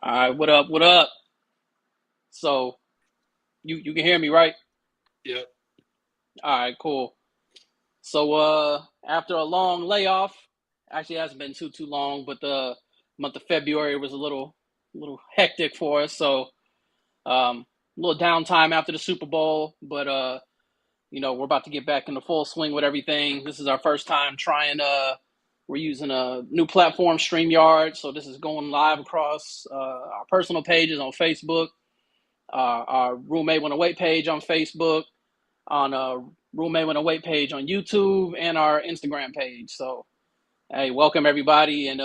All right, what up? What up? So you can hear me, right? Yeah. All right, cool. So after a long layoff, actually it hasn't been too long, but the month of February was a little hectic for us. So a little downtime after the Super Bowl, but we're about to get back into full swing with everything. This is our first time trying we're using a new platform, StreamYard. So this is going live across our personal pages on Facebook, our Roommate When Away page on Facebook, on a Roommate When Away page on YouTube, and our Instagram page. So, hey, welcome everybody, and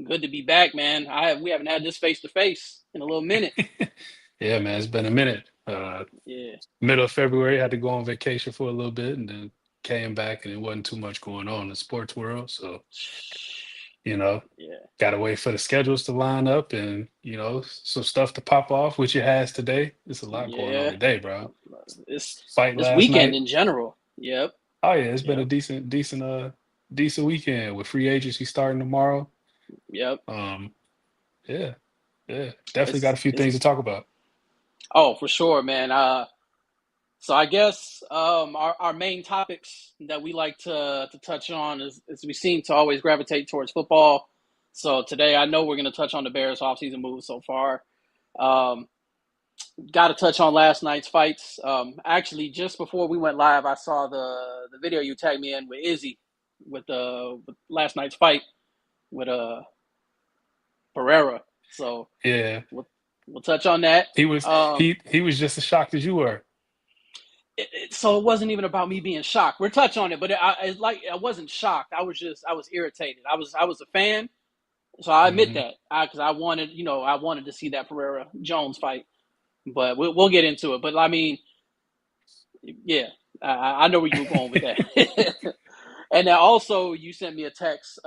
good to be back, man. We haven't had this face to face in a little minute. Yeah, man, it's been a minute. Yeah, Middle of February, had to go on vacation for a little bit and then came back and it wasn't too much going on in the sports world. So, you know, yeah, gotta wait for the schedules to line up and, some stuff to pop off, which it has today. There's a lot going on yeah. today, bro. This Fight this last weekend night. in general. Yep, Oh yeah, it's been a yep, decent weekend with free agency starting tomorrow. yep. Um, yeah, yeah. Definitely got It's a few things to it's talk about. oh for sure, man. So I guess our main topics that we like to touch on is we seem to always gravitate towards football. So today I know we're going to touch on the Bears offseason moves so far. Um, Got to touch on last night's fights. Actually, just before we went live, I saw the video you tagged me in with Izzy with last night's fight with Pereira. So Yeah, we'll we'll touch on that. he was Um, he was just as shocked as you were. so it wasn't even about me being shocked. We're touch on it, but I wasn't shocked. I was irritated. I was a fan, so I admit Hmm. that because I wanted to see that Pereira Jones fight, but we'll get into it. But I mean, yeah, I know where you were going with that. And then also you sent me a text.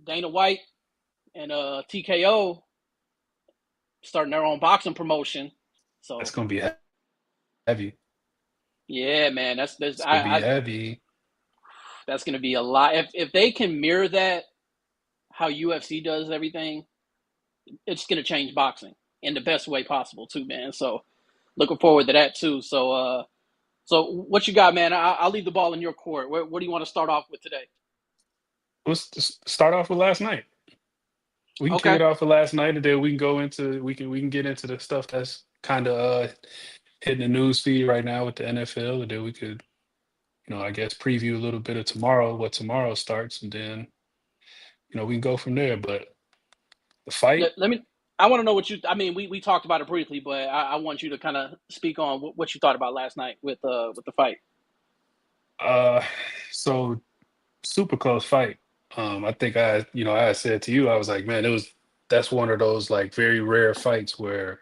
Dana White and TKO starting their own boxing promotion. That's So gonna be heavy. yeah, man, It's gonna be heavy. that's gonna be a lot. If they can mirror that how UFC does everything, it's gonna change boxing in the best way possible too, man. So looking forward to that too. So what you got, man? I'll leave the ball in your court. What do you want to start off with today? Let's start off with last night. We can kick Okay. it off with last night, and then we can go into we can get into the stuff that's kind of hitting the news feed right now with the NFL, and then we could I guess preview a little bit of tomorrow, what tomorrow starts, and then we can go from there. But the fight, Let me. I want to know what you. I mean, we talked about it briefly, but I want you to kind of speak on what you thought about last night with the fight. uh, so super close fight. I think I had said to you, I was like, man, that's one of those like very rare fights where,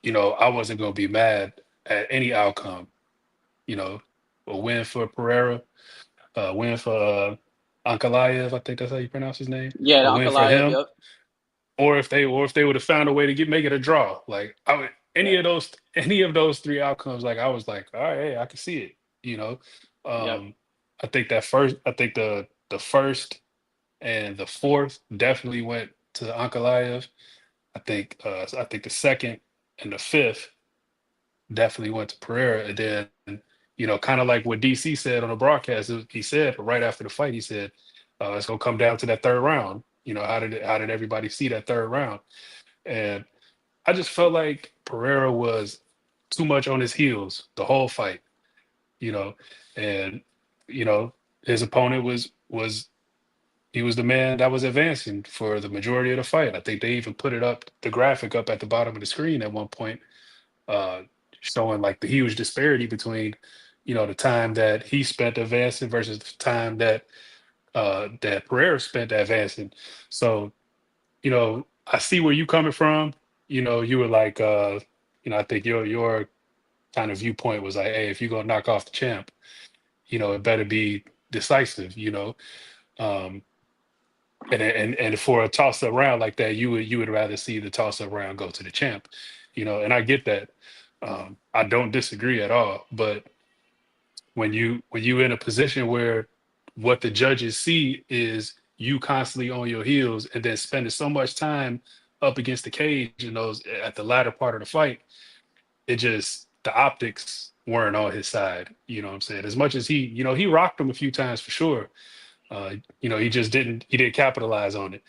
I wasn't gonna be mad at any outcome. You know, a win for Pereira, a win for Ankalaev, I think that's how you pronounce his name. Yeah, A the win for Ankalaev. him, Yep. or if they would have found a way to make it a draw. Like Yeah. any of those three outcomes, like I was like, all right, hey, I can see it. You know, Yep. um, I think the first and the fourth definitely went to Ankalaev. I think the second and the fifth definitely went to Pereira. And then, kind of like what DC said on the broadcast, he said right after the fight, he said, it's gonna come down to that third round. How did everybody see that third round? And I just felt like Pereira was too much on his heels the whole fight, you know, and you know, his opponent was he was the man that was advancing for the majority of the fight. I think they even put the graphic up at the bottom of the screen at one point, uh, showing like the huge disparity between, the time that he spent advancing versus the time that Pereira spent advancing. So, I see where you coming from. You were like, I think your kind of viewpoint was like, hey, if you're gonna knock off the champ, it better be decisive. Um, and for a toss up round like that, you would rather see the toss up round go to the champ. And I get that. I don't disagree at all. But when you in a position where what the judges see is you constantly on your heels and then spending so much time up against the cage and those at the latter part of the fight, it just the optics weren't on his side. You know what I'm saying? As much as he rocked him a few times for sure. He just didn't capitalize on it.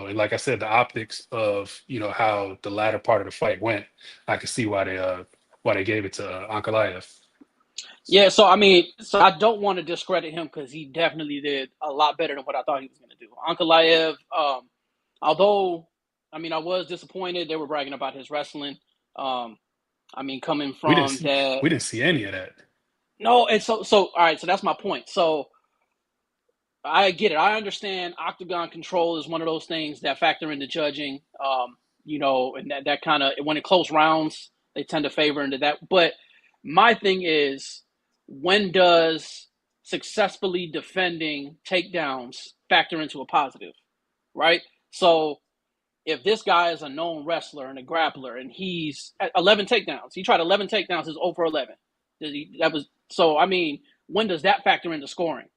And like I said, the optics of how the latter part of the fight went, I could see why they gave it to Ankalaev. Yeah, so I mean, so I don't want to discredit him because he definitely did a lot better than what I thought he was going to do. Ankalaev, although I mean, I was disappointed. They were bragging about his wrestling. Um, I mean, coming We didn't from see that, we didn't see any of that. no, and so all right, so that's my point. So I get it. I understand octagon control is one of those things that factor into judging. And that kind of when it close rounds, they tend to favor into that. But my thing is, when does successfully defending takedowns factor into a positive, right? So if this guy is a known wrestler and a grappler, and he's at 11 takedowns, he tried 11 takedowns, is 0 for 11. That was so. I mean, when does that factor into scoring?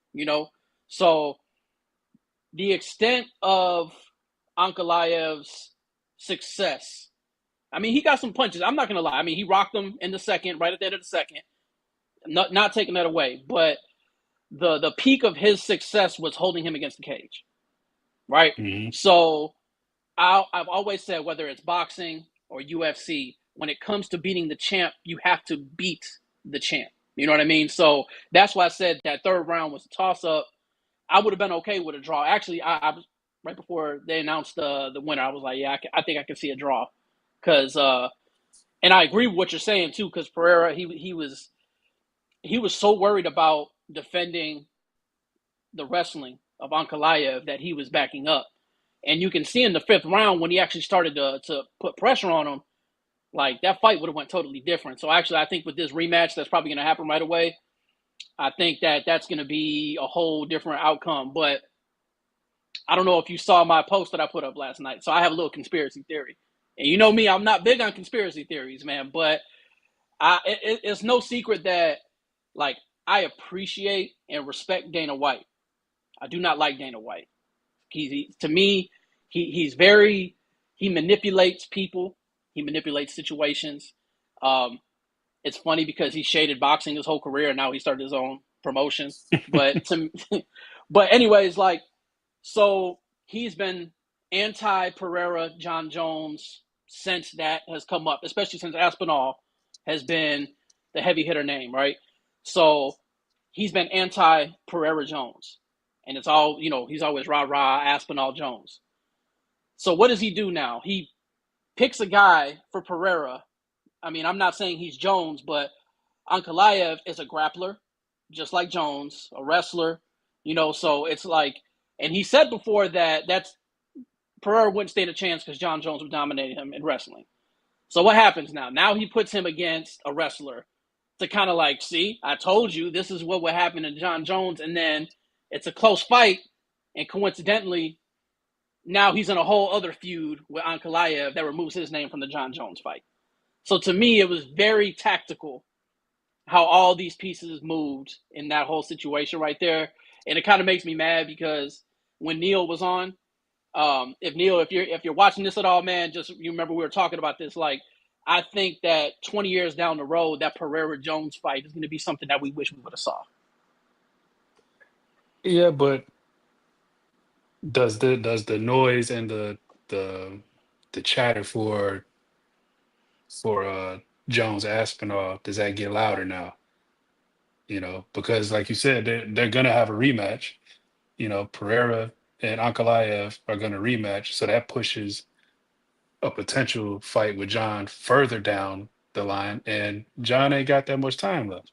So the extent of Ankalaev's success. I mean, he got some punches. I'm not gonna lie. I mean, he rocked them in the second, right at the end of the second. Not taking that away, but the peak of his success was holding him against the cage, right? Hmm. So I've always said whether it's boxing or UFC, when it comes to beating the champ, you have to beat the champ. You know what I mean? So that's why I said that third round was a toss up. I would have been okay with a draw. Actually, I was right before they announced the winner. I was like, yeah, I think I can see a draw, because and I agree with what you're saying too. Because Pereira, he was so worried about defending the wrestling of Ankalaev that he was backing up, and you can see in the fifth round when he actually started to put pressure on him, like that fight would have went totally different. So actually, I think with this rematch, that's probably going to happen right away. I think that that's going to be a whole different outcome, but I don't know if you saw my post that I put up last night. So I have a little conspiracy theory. And you know me, I'm not big on conspiracy theories, man, but it's no secret that, like, I appreciate and respect Dana White. I do not like Dana White. To me, he's very, he manipulates people, he manipulates situations. Um, it's funny because he shaded boxing his whole career, and now he started his own promotion. But but anyways, like, so he's been anti Pereira, John Jones since that has come up, especially since Aspinall has been the heavy hitter name, right? So he's been anti Pereira Jones. And it's all, he's always rah rah Aspinall Jones. So what does he do now? He picks a guy for Pereira. I mean, I'm not saying he's Jones, but Ankalaev is a grappler, just like Jones, a wrestler, so it's like, and he said before that Pereira wouldn't stand a chance because John Jones would dominate him in wrestling. So what happens now? Now he puts him against a wrestler to kind of like, see, I told you this is what would happen to John Jones, and then it's a close fight, and coincidentally, now he's in a whole other feud with Ankalaev that removes his name from the John Jones fight. So to me, it was very tactical how all these pieces moved in that whole situation right there. And it kind of makes me mad because when Neil was on, if Neil, if you're watching this at all, man, just you remember we were talking about this. Like, I think that 20 years down the road, that Pereira Jones fight is going to be something that we wish we would have saw. Yeah, but does the noise and the the chatter for Jones Aspinall, does that get louder now? Because like you said, they're gonna have a rematch. Pereira and Ankalaev are gonna rematch, so that pushes a potential fight with John further down the line, and John ain't got that much time left.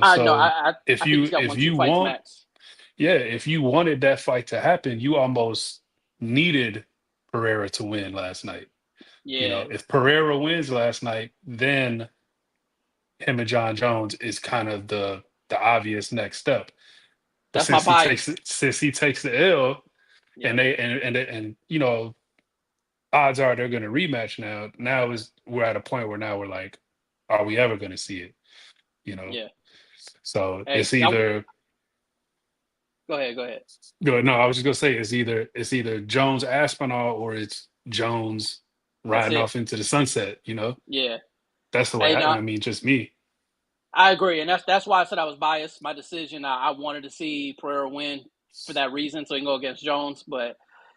I know. So I if think you he's got if one, two you fights want, max. yeah, if you wanted that fight to happen, you almost needed Pereira to win last night. Yeah, If Pereira wins last night, then him and John Jones is kind of the obvious next step. But that's my bias. since he takes the L, Yep. and they and odds are they're going to rematch now. Now is we're at a point where now we're like, are we ever going to see it? You know, Yeah. so Hey, it's either. go ahead. Go ahead. No, I was just gonna say it's either Jones Aspinall or it's Jones That's riding it. off into the sunset. Yeah. That's the way Hey, now I mean, just me. I agree, and that's why I said I was biased. My decision, I wanted to see Pereira win for that reason, so he can go against Jones. But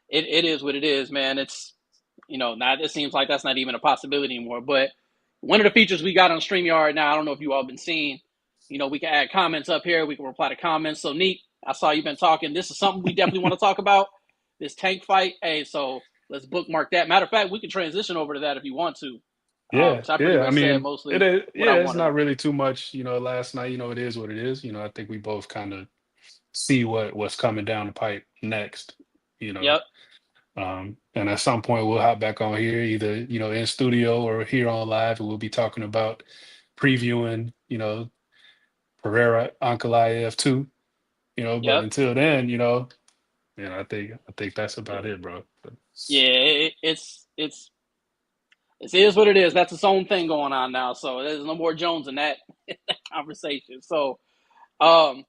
it is what it is, man. It's now it seems like that's not even a possibility anymore. But one of the features we got on StreamYard now, I don't know if you all been seeing. We can add comments up here. We can reply to comments. So Neat, I saw you've been talking. This is something we definitely want to talk about. This tank fight. Hey, so let's bookmark that. Matter of fact, we can transition over to that if you want to, Yeah, because I pretty yeah. I much said mean, it mostly is. what I Yeah, it's wanted not to. really too much. Last night, it is what it is. I think we both kind of see what's coming down the pipe next. You know, Yep. and at some point we'll hop back on here, either in studio or here on live, and we'll be talking about previewing, Pereira Ankalaev too. But Yep. until then, I think that's about it, bro. But, Yeah, it is what it is. That's its own thing going on now. So there's no more Jones in that conversation. So um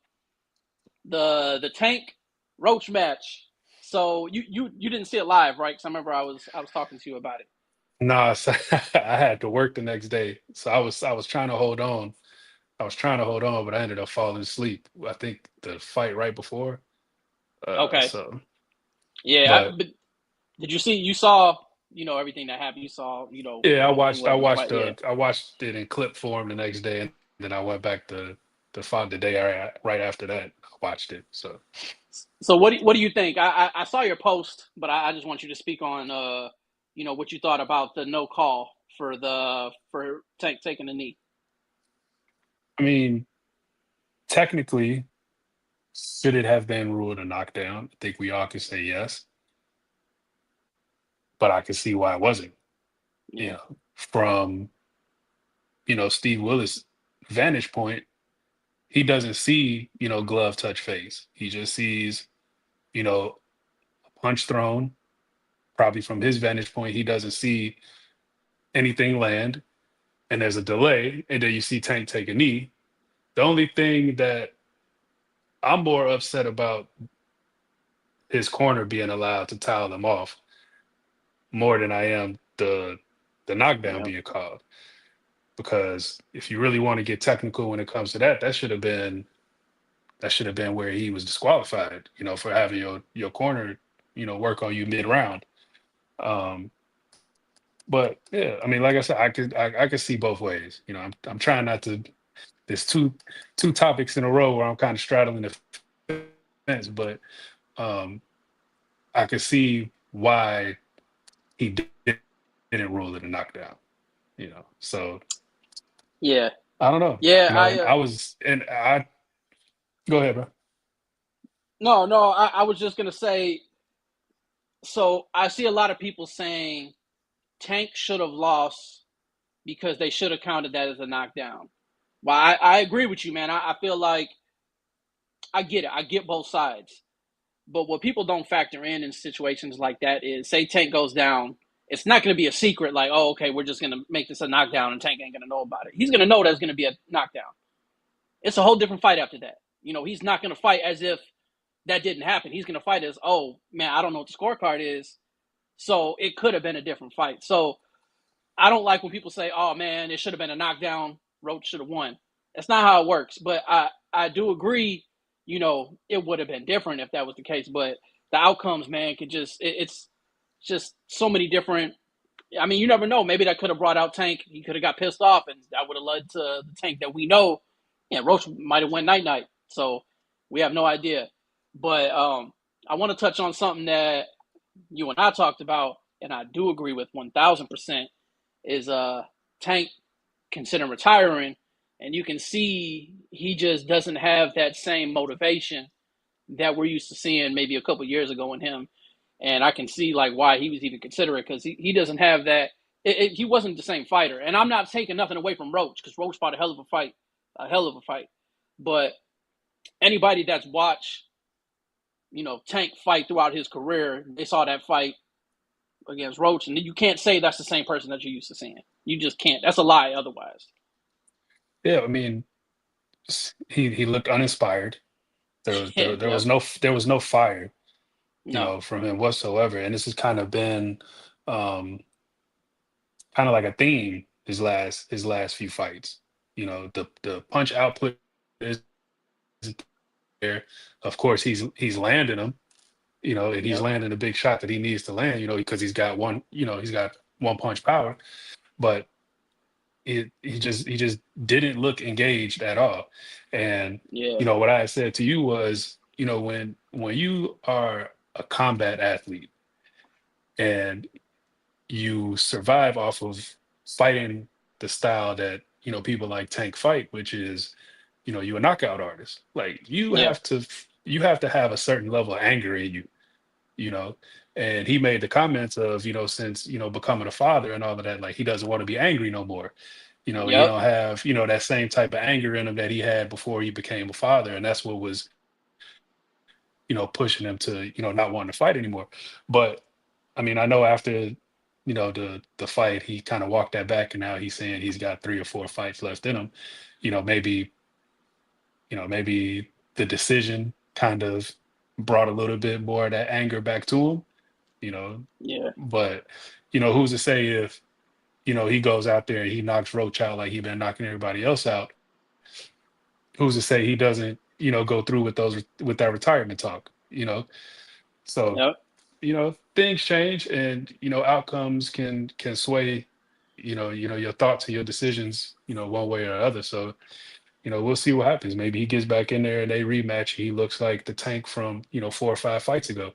the Tank Roach match. So you didn't see it live, right? Because I remember I was talking to you about it. nah, so I had to work the next day, so I was trying to hold on. I was trying to hold on, but I ended up falling asleep. I think the fight right before. Okay. So, Yeah, but but did you saw everything that happened? You saw yeah, I everything watched. I wasn't the watched. fight. Yeah. I watched it in clip form the next day, and then I went back to find the day right after that. I watched it. So, So what do you think? I saw your post, but I just want you to speak on what you thought about the no call for Tank taking the knee. I mean, technically, should it have been ruled a knockdown? I think we all could say yes, but I could see why it wasn't. Yeah. From Steve Willis' vantage point, he doesn't see glove touch face. He just sees a punch thrown. Probably from his vantage point, he doesn't see anything land, and there's a delay, and then you see Tank take a knee. The only thing that I'm more upset about his corner being allowed to towel them off more than I am the knockdown Yeah. being called. Because if you really want to get technical when it comes to that, that should have been where he was disqualified, for having your corner, work on you mid round. Um, but yeah, I mean, like I said, I could see both ways. I'm trying not to. There's two topics in a row where I'm kind of straddling the fence, but um, I could see why he didn't rule it a knockdown. So Yeah. I don't know. Yeah. And I go ahead, bro. No. I was just gonna say. So I see a lot of people saying Tank should have lost because they should have counted that as a knockdown. Well, I agree with you, man. I feel like I get it. I get both sides. But what people don't factor in situations like that is, say Tank goes down, it's not going to be a secret like, oh, okay, we're just going to make this a knockdown and Tank ain't going to know about it. He's going to know that's going to be a knockdown. It's a whole different fight after that. He's not going to fight as if that didn't happen. He's going to fight as, oh, man, I don't know what the scorecard is. So it could have been a different fight. So I don't like when people say, oh, man, it should have been a knockdown. Roach should have won. That's not how it works. But I do agree, it would have been different if that was the case. But the outcomes, man, it's just so many different. I mean, you never know. Maybe that could have brought out Tank. He could have got pissed off, and that would have led to the Tank that we know. Yeah, Roach might have went night night. So we have no idea. But I want to touch on something that you and I talked about, and I do agree with 1,000%. Is Tank considering retiring, and you can see he just doesn't have that same motivation that we're used to seeing maybe a couple years ago in him. And I can see like why he was even considerate because he doesn't have that. He wasn't the same fighter, and I'm not taking nothing away from Roach because Roach fought a hell of a fight. But anybody that's watched, Tank fight throughout his career, they saw that fight against Roach, and you can't say that's the same person that you're used to seeing. You just can't. That's a lie. Otherwise, Yeah, I mean, he looked uninspired. There was there, there yep. was no there was no fire, No. from him whatsoever. And this has kind of been um, kind of like a theme his last few fights. The punch output is there. Of course, he's landing them. And he's Yep. landing the big shot that he needs to land. Because he's got one punch power, but he just didn't look engaged at all. And Yeah. what I had said to you was, when you are a combat athlete and you survive off of fighting the style that people like Tank fight, which is you a knockout artist. Like Yeah. you have to have a certain level of anger in you, you know. And he made the comments of, since becoming a father and all of that, like he doesn't want to be angry no more. He Yep. don't have that same type of anger in him that he had before he became a father, and that's what was pushing him to not wanting to fight anymore. But I mean, I know after the fight, he kind of walked that back, and now he's saying he's got 3 or 4 fights left in him. Maybe maybe the decision kind of brought a little bit more of that anger back to him. You know, Yeah. but who's to say if he goes out there and he knocks Roach out like he been knocking everybody else out? Who's to say he doesn't go through with that retirement talk? So Yep. things change, and outcomes can sway your thoughts and your decisions one way or other. So we'll see what happens. Maybe he gets back in there and they rematch. He looks like the Tank from 4 or 5 fights ago.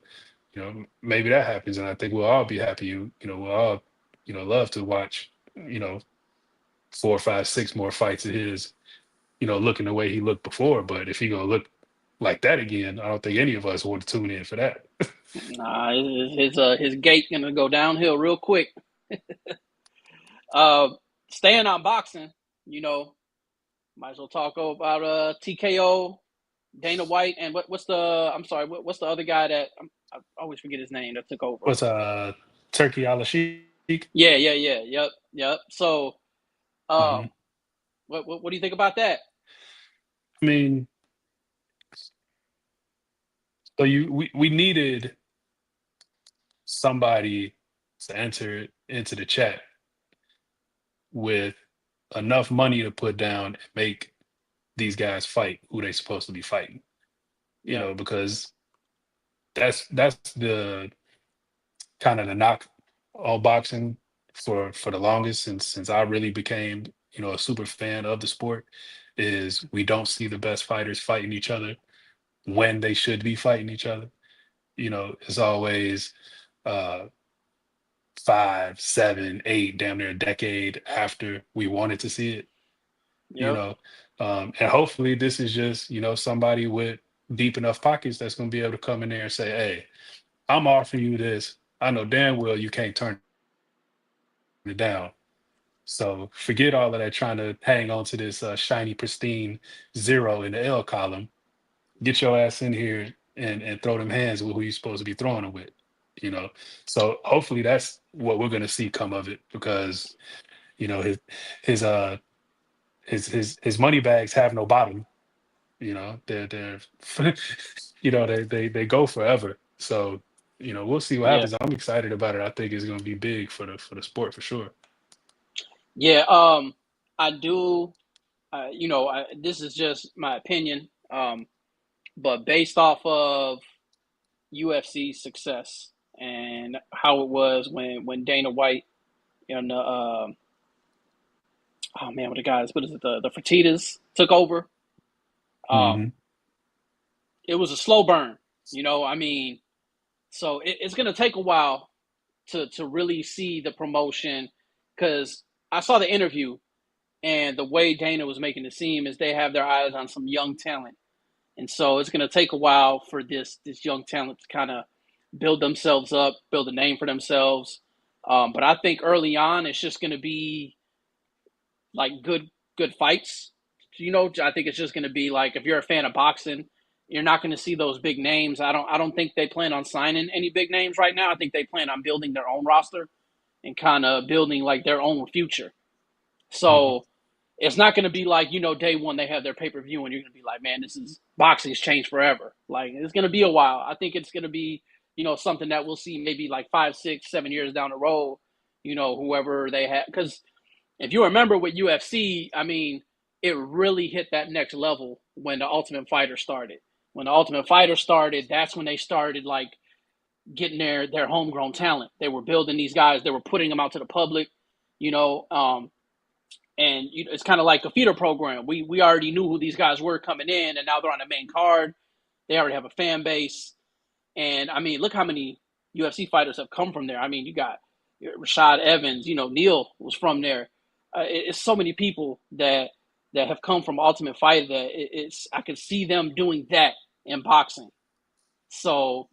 Maybe that happens, and I think we'll all be happy. We'll all love to watch 4, 5, 6 more fights of his. Looking the way he looked before. But if he gonna look like that again, I don't think any of us want to tune in for that. Nah, his gait gonna go downhill real quick. Uh, Staying on boxing, you know, might as well talk about TKO, Dana White, and what's the I'm sorry, what's the other guy that I always forget his name that took over. What's Turkey Al Sheik? Yeah, yeah, yeah, yep, yep. So, Hmm. um, what do you think about that? I mean, so we needed somebody to enter into the chat with enough money to put down and make these guys fight who they supposed to be fighting. Yeah, Because that's the kind of the knock on boxing for the longest, since I really became a super fan of the sport, is we don't see the best fighters fighting each other when they should be fighting each other. It's always uh 5, 7, 8, damn near a decade after we wanted to see it. you yep, know and hopefully this is just somebody with deep enough pockets that's going to be able to come in there and say, hey, I'm offering you this. I know damn well you can't turn it down. So forget all of that trying to hang on to this shiny, pristine zero in the L column. Get your ass in here and throw them hands with who you're supposed to be throwing them with. You know, so hopefully that's what we're going to see come of it, because his his uh his money bags have no bottom. They're they go forever. So we'll see what yeah, happens. I'm excited about it. I think it's going to be big for the sport for sure. yeah. I do. This is just my opinion. But based off of UFC success and how it was when Dana White and oh man, what the guys, what is it, the Fertitas took over. Um, Hmm. it was a slow burn. I mean, so it's gonna take a while to really see the promotion because I saw the interview and the way Dana was making it seem is they have their eyes on some young talent, and so it's gonna take a while for this young talent to kind of build themselves up, build a name for themselves. But I think early on it's just gonna be like good fights. I think it's just going to be like if you're a fan of boxing, you're not going to see those big names. I don't think they plan on signing any big names right now. I think they plan on building their own roster and kind of building like their own future. Hmm. So it's not going to be like day one they have their pay per view and you're going to be like, man, this is boxing's changed forever. Like it's going to be a while. I think it's going to be something that we'll see maybe like 5, 6, 7 years down the road. Whoever they have, because if you remember with UFC, I mean, it really hit that next level when the Ultimate Fighter started. When the Ultimate Fighter started, that's when they started like getting their homegrown talent. They were building these guys. They were putting them out to the public. You know, and it's kind of like a feeder program. We already knew who these guys were coming in, and now they're on the main card. They already have a fan base, and I mean, look how many UFC fighters have come from there. I mean, you got Rashad Evans. Neil was from there. It's so many people that have come from Ultimate Fighter that it's I can see them doing that in boxing. So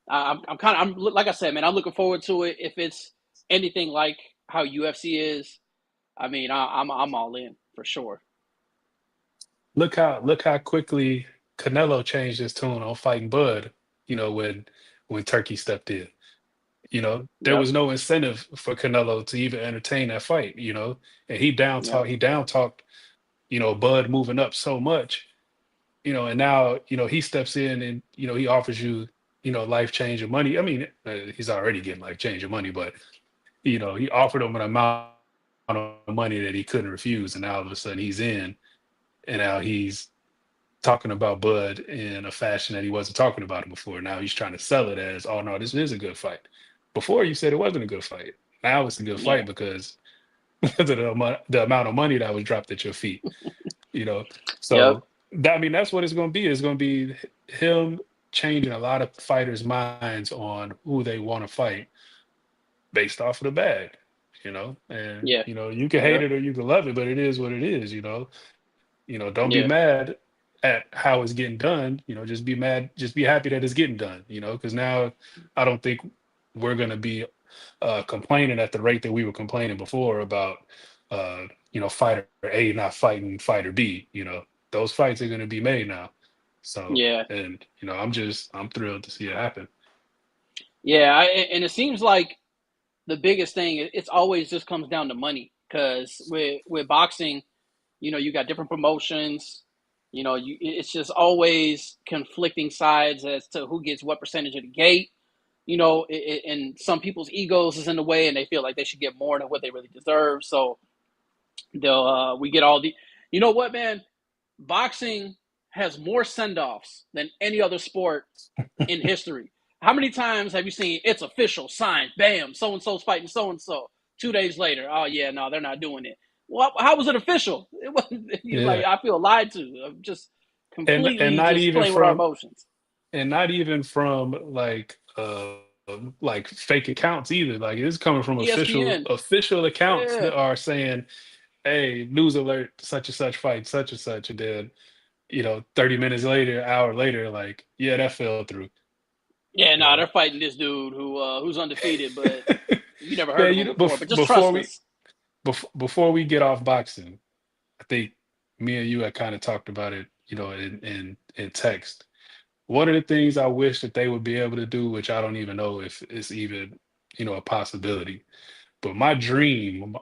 I'm kind of I'm like I said, man, I'm looking forward to it. If it's anything like how UFC is, I mean, I'm all in for sure. Look how quickly Canelo changed his tune on fighting Bud. When Turkey stepped in. There Yep. was no incentive for Canelo to even entertain that fight. And Yep. he down talked Bud moving up so much. And now he steps in and he offers you life changing money. I mean, he's already getting life changing money, but he offered him an amount of money that he couldn't refuse, and now all of a sudden he's in, and now he's talking about Bud in a fashion that he wasn't talking about him before. Now he's trying to sell it as, oh no, this is a good fight. Before you said it wasn't a good fight. Now it's a good Yeah. fight because because of the amount of money that was dropped at your feet. You know, Yep. so that I mean that's what it's going to be. It's going to be him changing a lot of fighters' minds on who they want to fight based off of the bag. And Yeah. you can hate Yep. it or you can love it, but it is what it is. Don't be Yeah. mad at how it's getting done. Just be mad, just be happy that it's getting done. Because now I don't think we're gonna be complaining at the rate that we were complaining before about fighter A not fighting fighter B. Those fights are gonna be made now. So Yeah. and I'm thrilled to see it happen. Yeah. And it seems like the biggest thing it's always just comes down to money because with boxing, you got different promotions. It's just always conflicting sides as to who gets what percentage of the gate. And some people's egos is in the way, and they feel like they should get more than what they really deserve. So they'll we get all the. You know what, man? Boxing has more send offs than any other sport in history. How many times have you seen it's official, signed, bam, so and so's fighting so and so? 2 days later, oh yeah, no, they're not doing it. Well, how was it official? It wasn't. He's like, Yeah, I feel lied to. I'm just and completely not just even playing with our from emotions. like fake accounts either. Like it's coming from official ESPN, official accounts yeah, that are saying, "Hey, news alert, such and such fight, such and such," and then 30 minutes later, hour later, like, yeah, that fell through. yeah, no, You they're fighting this dude who's undefeated, but know, you never heard man. of him before. But just Before trust we us. before we get off boxing, I think me and you had kind of talked about it, in text. One of the things I wish that they would be able to do, which I don't even know if it's even, a possibility, but my dream,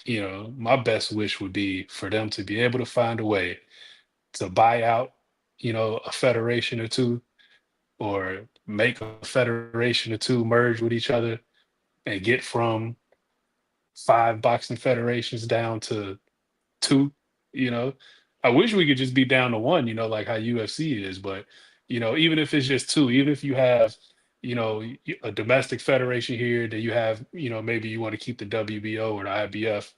my best wish would be for them to be able to find a way to buy out, a federation or two, or make a federation or two merge with each other and get from five boxing federations down to two. You know, I wish we could just be down to one. Like how UFC is, but even if it's just two, even if you have a domestic federation here, then you have maybe you want to keep the WBO or the IBF,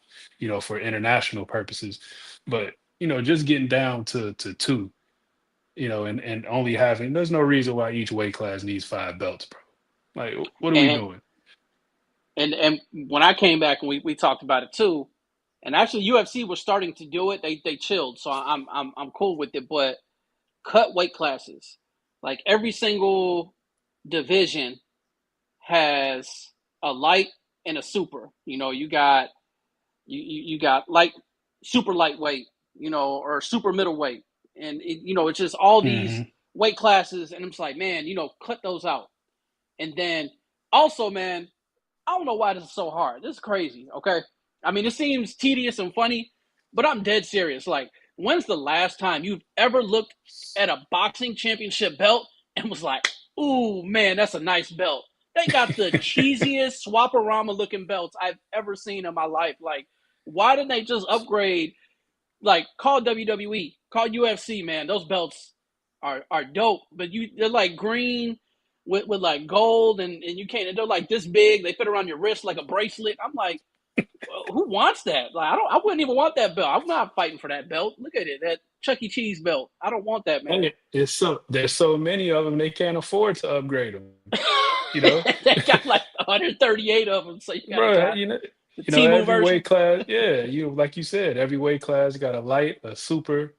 for international purposes, but just getting down to two, and only having there's no reason why each weight class needs five belts, bro. Like, what are we And doing? and when I came back and we talked about it too, and actually UFC was starting to do it. They chilled, so I'm cool with it. But cut weight classes, like every single division has a light and a super. You got light, super lightweight, or super middleweight, and it's just all these Hmm. weight classes, and I'm just like, man, cut those out. And then also, man, I don't know why this is so hard. This is crazy. Okay, I mean, it seems tedious and funny, but I'm dead serious. Like, when's the last time you've ever looked at a boxing championship belt and was like, Ooh, man, that's a nice belt. They got the cheesiest Swaparama looking belts I've ever seen in my life. Like, why didn't they just upgrade? Like, call WWE, call UFC, man. Those belts are dope. But they're like green with like gold, and you can't. They're like this big. They fit around your wrist like a bracelet. I'm like, well, who wants that? Like, I wouldn't even want that belt. I'm not fighting for that belt. Look at it, that Chuck E. Cheese belt. I don't want that, man. And there's so many of them they can't afford to upgrade them. You know, They got like 138 of them, so you got to bro. try the You know Timu every version. weight class. Yeah, you like you said, every weight class got a light, a super.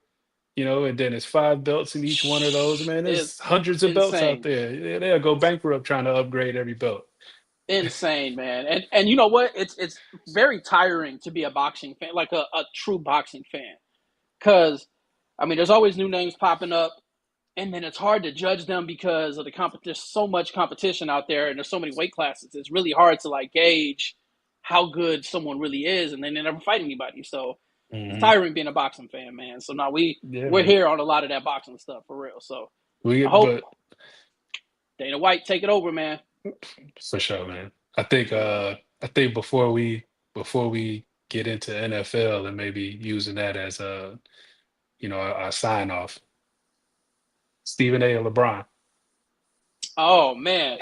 And then it's five belts in each one of those. Man, It's there's hundreds of belts out insane, there. Yeah, they'll go bankrupt trying to upgrade every belt. insane, man. And you know what? It's very tiring to be a boxing fan, like a true boxing fan, because I mean, there's always new names popping up, and then it's hard to judge them because of the There's so much competition out there, and there's so many weight classes. It's really hard to like gauge how good someone really is, and then they never fight anybody. So it's Hmm. tiring being a boxing fan, man. So now Yeah, we're man. here on a lot of that boxing stuff for real. So We I hope but Dana White take it over, man. for sure, man. I think before we get into NFL and maybe using that as a our sign off, Stephen A. and LeBron. Oh man.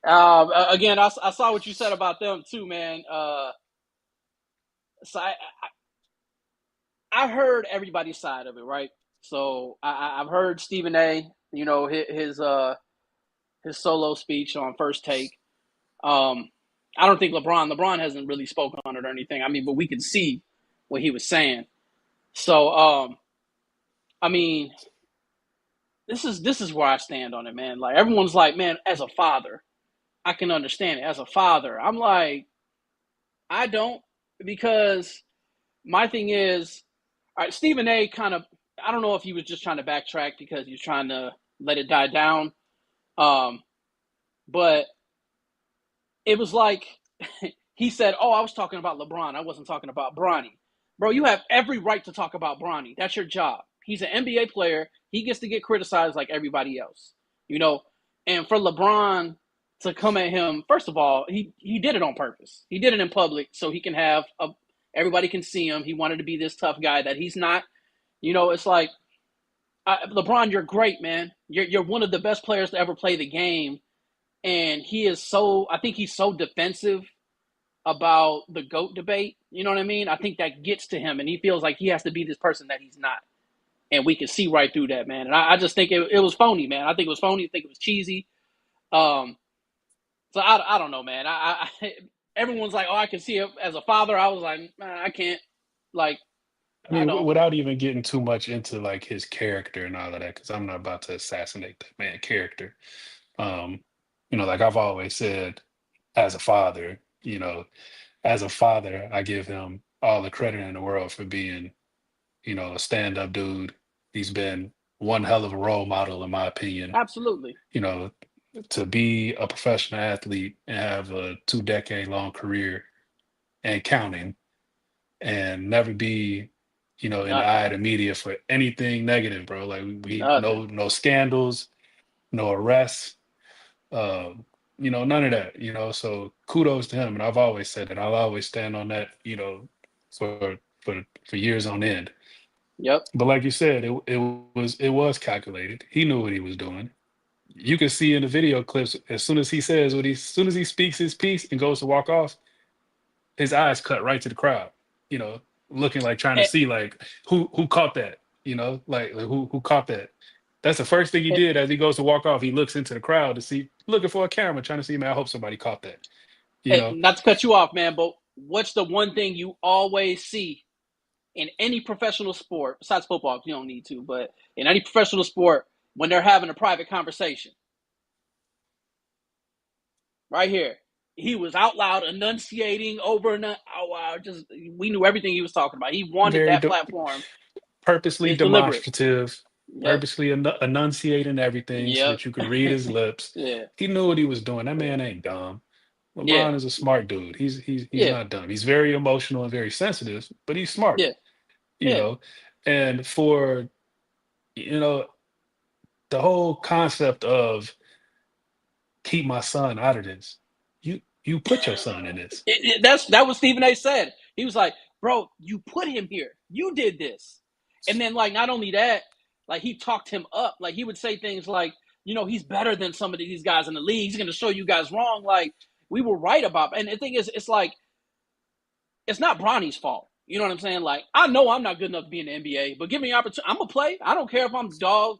Again, I saw what you said about them too, man. So I heard everybody's side of it, right? So I've heard Stephen A. You know his solo speech on First Take. Um, I don't think LeBron hasn't really spoken on it or anything. I mean, but we could see what he was saying. So I mean, this is where I stand on it, man. Like everyone's like, man, as a father, I can understand it. As a father, I'm like, I don't, because my thing is, all right, Stephen A. kind of, I don't know if he was just trying to backtrack because he was trying to let it die down. Um, but it was like he said, "Oh, I was talking about LeBron. I wasn't talking about Bronny." Bro, you have every right to talk about Bronny. That's your job. He's an NBA player. He gets to get criticized like everybody else, you know. And for LeBron to come at him, first of all, he did it on purpose. He did it in public so he can have everybody can see him. He wanted to be this tough guy that he's not. You know, it's like LeBron, you're great, man. You're one of the best players to ever play the game, and he is so. I think he's so defensive about the GOAT debate. You know what I mean? I think that gets to him, and he feels like he has to be this person that he's not. And we can see right through that, man. And I just think it was phony, man. I think it was phony. I think it was cheesy. Um, so I don't know, man. Everyone's like, oh, I can see it as a father. I was like, I can't. Like, I I mean, don't. without even getting too much into like his character and all of that, because I'm not about to assassinate that man character. Um, like I've always said, as a father, as a father, I give him all the credit in the world for being, a stand-up dude. He's been one hell of a role model, in my opinion. Absolutely. You know, to be a professional athlete and have a 2-decade long career and counting, and never be, in the eye Nothing. of the media for anything negative, bro. Like we Nothing. no scandals, no arrests, none of that. So kudos to him, and I've always said that. I'll always stand on that. For years on end. Yep. But like you said, it was calculated. He knew what he was doing. You can see in the video clips as soon as he speaks his piece and goes to walk off, his eyes cut right to the crowd. You know, looking like trying to And, see like who caught that. Like who caught that. That's the first thing he and, did as he goes to walk off. He looks into the crowd to see, looking for a camera, trying to see, man, I hope somebody caught that. You and know, not to cut you off, man, but what's the one thing you always see in any professional sport, besides football, you don't need to, but in any professional sport, when they're having a private conversation, right here, he was out loud enunciating over and oh wow, just we knew everything he was talking about. He wanted very that platform. purposely It's deliberate. demonstrative, Yep. purposely enunciating everything so Yep. that you could read his lips. Yeah. He knew what he was doing. That man ain't dumb. Yeah. LeBron is a smart dude. He's Yeah. not dumb. He's very emotional and very sensitive, but he's smart. Yeah. You Yeah. know, and for you know the whole concept of keep my son out of this. You put your son in this. That was Stephen A. said. He was like, "Bro, you put him here. You did this." And then like not only that, like he talked him up. Like he would say things like, he's better than some of these guys in the league. He's going to show you guys wrong. Like we were right about. And the thing is, it's like it's not Bronny's fault. You know what I'm saying? Like I know I'm not good enough to be in the NBA, but give me an opportunity. I'm gonna play. I don't care if I'm dog.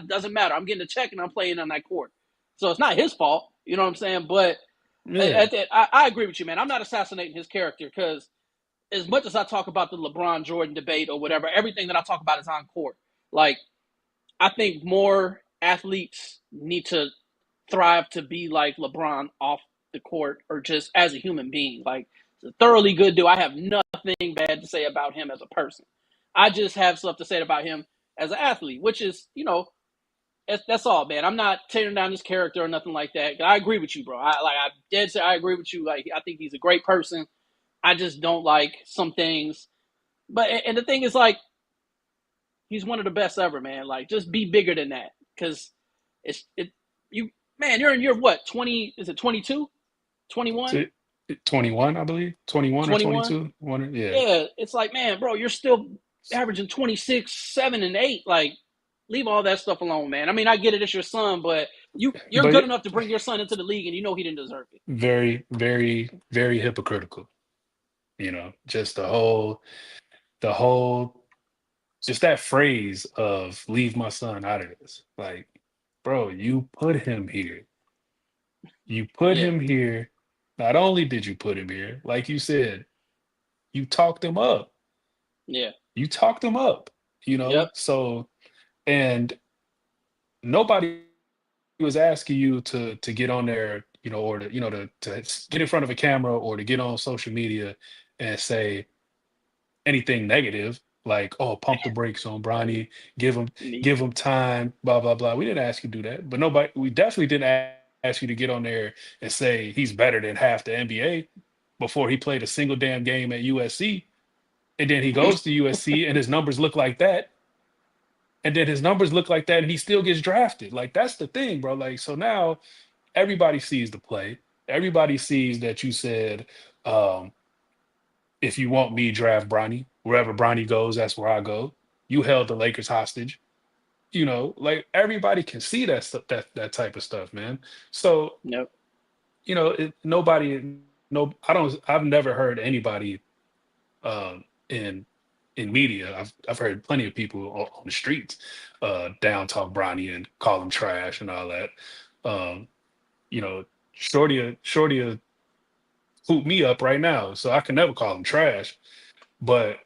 Doesn't matter. I'm getting a check and I'm playing on that court. So it's not his fault. You know what I'm saying? But Yeah. I agree with you, man. I'm not assassinating his character because as much as I talk about the LeBron Jordan debate or whatever, everything that I talk about is on court. Like, I think more athletes need to thrive to be like LeBron off the court or just as a human being. Like, he's a thoroughly good dude. I have nothing bad to say about him as a person. I just have stuff to say about him as an athlete, which is, that's all, man. I'm not tearing down his character or nothing like that. I agree with you, bro. I agree with you. Like, I think he's a great person. I just don't like some things. But and the thing is, like, he's one of the best ever, man. Like, just be bigger than that, because you man, you're in your what 20? Is it 22, 21, 21, I believe. 21 or 21? 22. One, yeah. Yeah, it's like, man, bro, you're still averaging 26, 7, and 8. Like, leave all that stuff alone, man. I mean, I get it, it's your son, but you're good But enough to bring your son into the league, and you know he didn't deserve it. very, very, very hypocritical. Just the whole just that phrase of leave my son out of this. Like, bro, you put him here. You put Yeah, him here. Not only did you put him here, like you said, you talked him up. yeah, You talked him up, yep, So, and nobody was asking you to get on there, or to get in front of a camera or to get on social media and say anything negative, like, oh, pump the brakes on Bronny, give him neat. give him time, blah blah blah. We didn't ask you to do that, but we definitely didn't ask you to get on there and say he's better than half the NBA before he played a single damn game at USC, and then he goes to USC and his numbers look like that, and then his numbers look like that, and he still gets drafted. Like, that's the thing, bro. Like, so now everybody sees the play. Everybody sees that you said, um, if you want me, draft Bronny. Wherever Bronny goes, that's where I go. You held the Lakers hostage. Like, everybody can see that stuff, that type of stuff, man. So, Yep, nobody, no, I've never heard anybody in media. I've heard plenty of people on the streets down talk Bronny and call him trash and all that. Um, you know, Shorty hoop me up right now, so I can never call him trash. But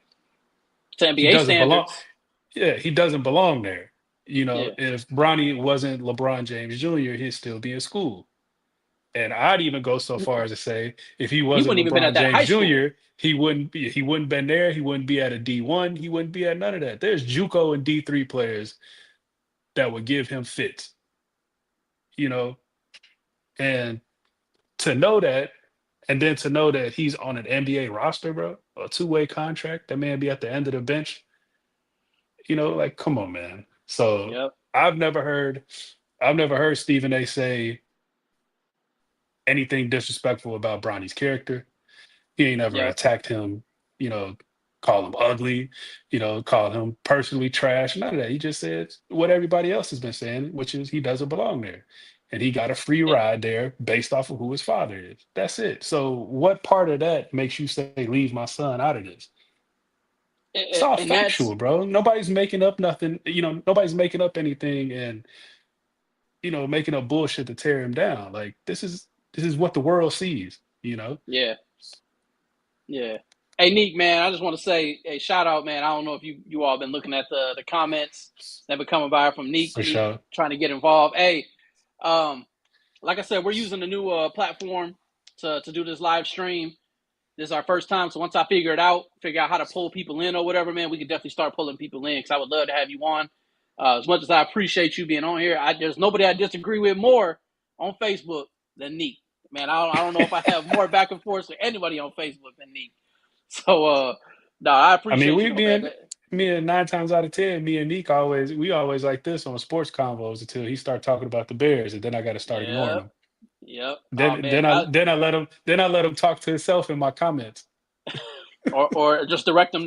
to he NBA doesn't belong. standards. Yeah, he doesn't belong there. Yeah, If Bronny wasn't LeBron James Jr., he'd still be in school. And I'd even go so far as to say, if he he wasn't wouldn't even been LeBron at that James high school. Jr., he wouldn't been there. He wouldn't be at a D1. He wouldn't be at none of that. There's JUCO and D3 players that would give him fits, you know, and to know that, and then to know that he's on an NBA roster, bro, a two-way contract, that man be at the end of the bench, like, come on, man. So Yep, I've never heard, I've never heard Stephen A. say anything disrespectful about Bronny's character. He ain't ever yep. attacked him, you know, call him ugly, call him personally trash, none of that. He just said what everybody else has been saying, which is he doesn't belong there. And he got a free ride there based off of who his father is. That's it. So what part of that makes you say leave my son out of this? It's all And that's factual, bro. Nobody's making up nothing, nobody's making up anything and making up bullshit to tear him down. Like, this is what the world sees. yeah, yeah. Hey, Neek, man, I just want to say a shout out, man. I don't know if you all been looking at the comments that been coming by from Neek. For Neek sure. trying to get involved. Hey, um, like I said, we're using a new platform to do this live stream. This is our first time, so once I figure out how to pull people in or whatever, man, we could definitely start pulling people in because I would love to have you on. As much as I appreciate you being on here, there's nobody I disagree with more on Facebook than Neek. Man, I don't know if I have more back and forth with anybody on Facebook than Neek. So, no, I I mean, appreciate you we though, man. me and 9 times out of 10, me and Neek we always like this on sports convos until he start talking about the Bears, and then I got to start ignoring Yep, him. yep. Oh Then man, then I then I let him talk to himself in my comments. or just direct them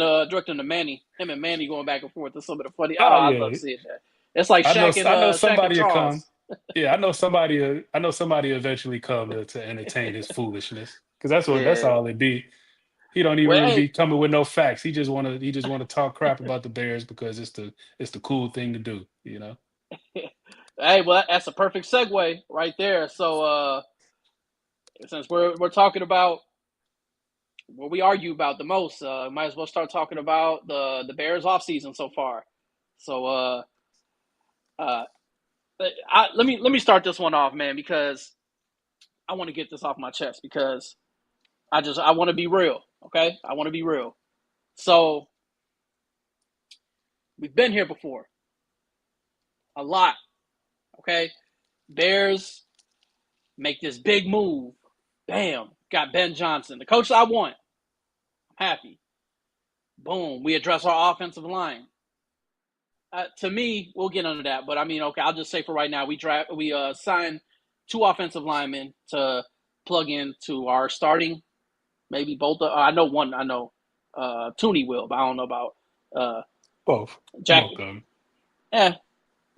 to Manny. Him and Manny going back and forth to some of the funny. Oh, Oh I love yeah, seeing that. It's like I know Shaq and somebody will come. Charles. Yeah, I know somebody eventually come to entertain his foolishness because that's Yeah. all it be. He don't even Well, really hey, be coming with no facts. He just wanna talk crap about the Bears because it's the cool thing to do, you know? hey, well, that's a perfect segue right there. So, since we're talking about what we argue about the most, might as well start talking about the Bears offseason so far. So, uh, let me start this one off, man, because I want to get this off my chest because I want to be real. Okay, I want to be real. So we've been here before a lot. Okay, Bears make this big move. Bam, got Ben Johnson, the coach I want. I'm happy. Boom, we address our offensive line. To me, we'll get into that, but I mean, okay, I'll just say for right now, we signed two offensive linemen to plug into our starting. Maybe both. I know one. I know Tooney will, but I don't know about uh, Both. Jack. Both of them. Eh,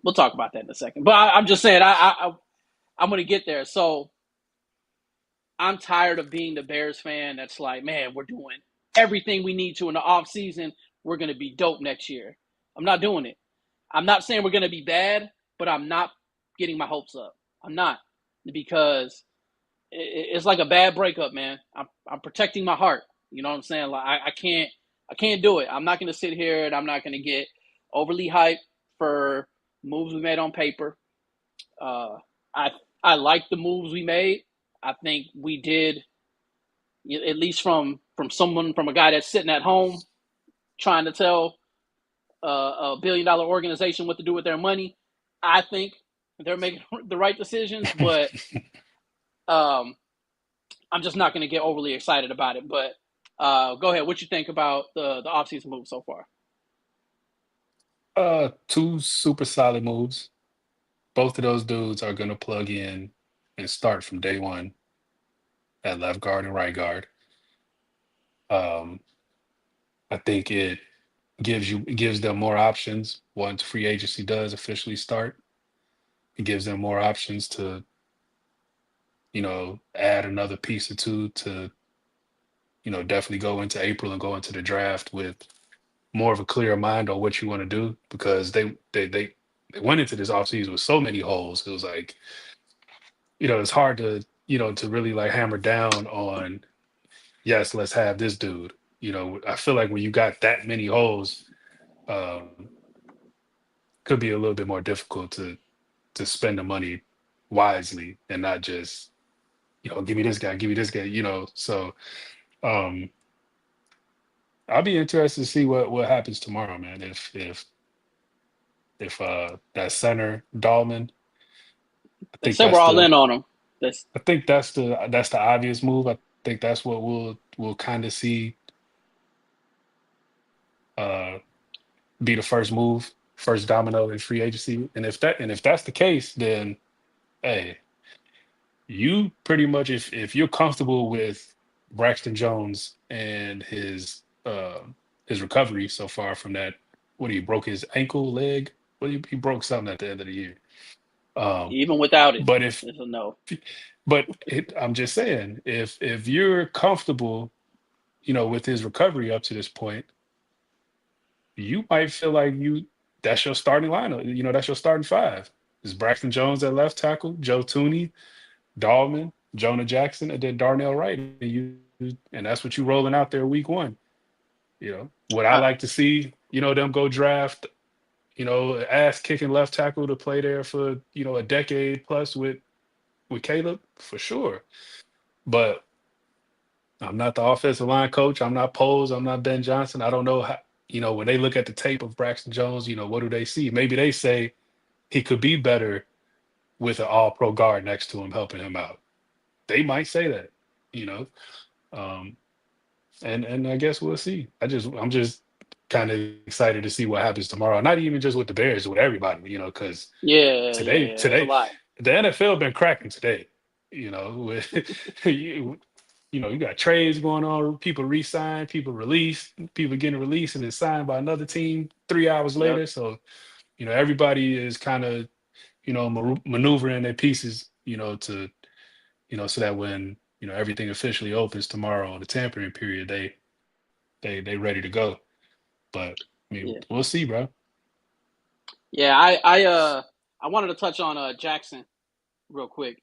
we'll talk about that in a second. But I'm just saying, I'm going to get there. So I'm tired of being the Bears fan that's like, man, we're doing everything we need to in the off season. We're going to be dope next year. I'm not doing it. I'm not saying we're going to be bad, but I'm not getting my hopes up. I'm not because it's like a bad breakup, man. I'm protecting my heart. You know what I'm saying? Like I can't do it. I'm not going to sit here and I'm not going to get overly hyped for moves we made on paper. Uh, I I like the moves we made. I think we did at least from a guy that's sitting at home trying to tell a $1 billion organization what to do with their money. I think they're making the right decisions, but um, I'm just not going to get overly excited about it. But go ahead. What you think about the offseason move so far? Two super solid moves. Both of those dudes are gonna plug in and start from day one at left guard and right guard. Um, I think it gives them more options once free agency does officially start. It gives them more options to, add another piece or two to, definitely go into April and go into the draft with more of a clear mind on what you want to do because they went into this offseason with so many holes. It was like, it's hard to, to really like hammer down on, yes, let's have this dude. I feel like when you got that many holes, um, could be a little bit more difficult to spend the money wisely and not just, give me this guy, So um I'll be interested to see what happens tomorrow, man. If that center Dahlman, I They think said we're that's all the in on them. That's I think that's the obvious move. I think that's what we'll kind of see uh be the first move, first domino in free agency. And if that's the case, then hey, you pretty much if you're comfortable with Braxton Jones and his recovery so far from that, what he broke his ankle, leg, he broke something at the end of the year. Um, even without it, but if it's a no. I'm just saying, if you're comfortable, with his recovery up to this point, you might feel like that's your starting lineup. That's your starting five. Is Braxton Jones at left tackle, Joe Tooney, Dahlman, Jonah Jackson, and then Darnell Wright, and that's what you rolling out there week one. Would I I, like to see them go draft ass kicking left tackle to play there for a decade plus with Caleb for sure. But I'm not the offensive line coach. I'm not Poles. I'm not Ben Johnson. I don't know how. When they look at the tape of Braxton Jones, what do they see? Maybe they say he could be better with an All Pro guard next to him helping him out. They might say that. You know. Um, and I guess we'll see. I'm just kind of excited to see what happens tomorrow. Not even just with the Bears, with everybody, because Yeah, yeah, today, yeah. It's a today, lot. the NFL been cracking today. With you, you got trades going on, people re-sign, people release, people getting released and then signed by another team 3 hours Yep. later. So, everybody is kind of, maneuvering their pieces, to, so that when, everything officially opens tomorrow on the tampering period, they ready to go. But I mean, Yeah. we'll see, bro. Yeah. I wanted to touch on Jackson real quick.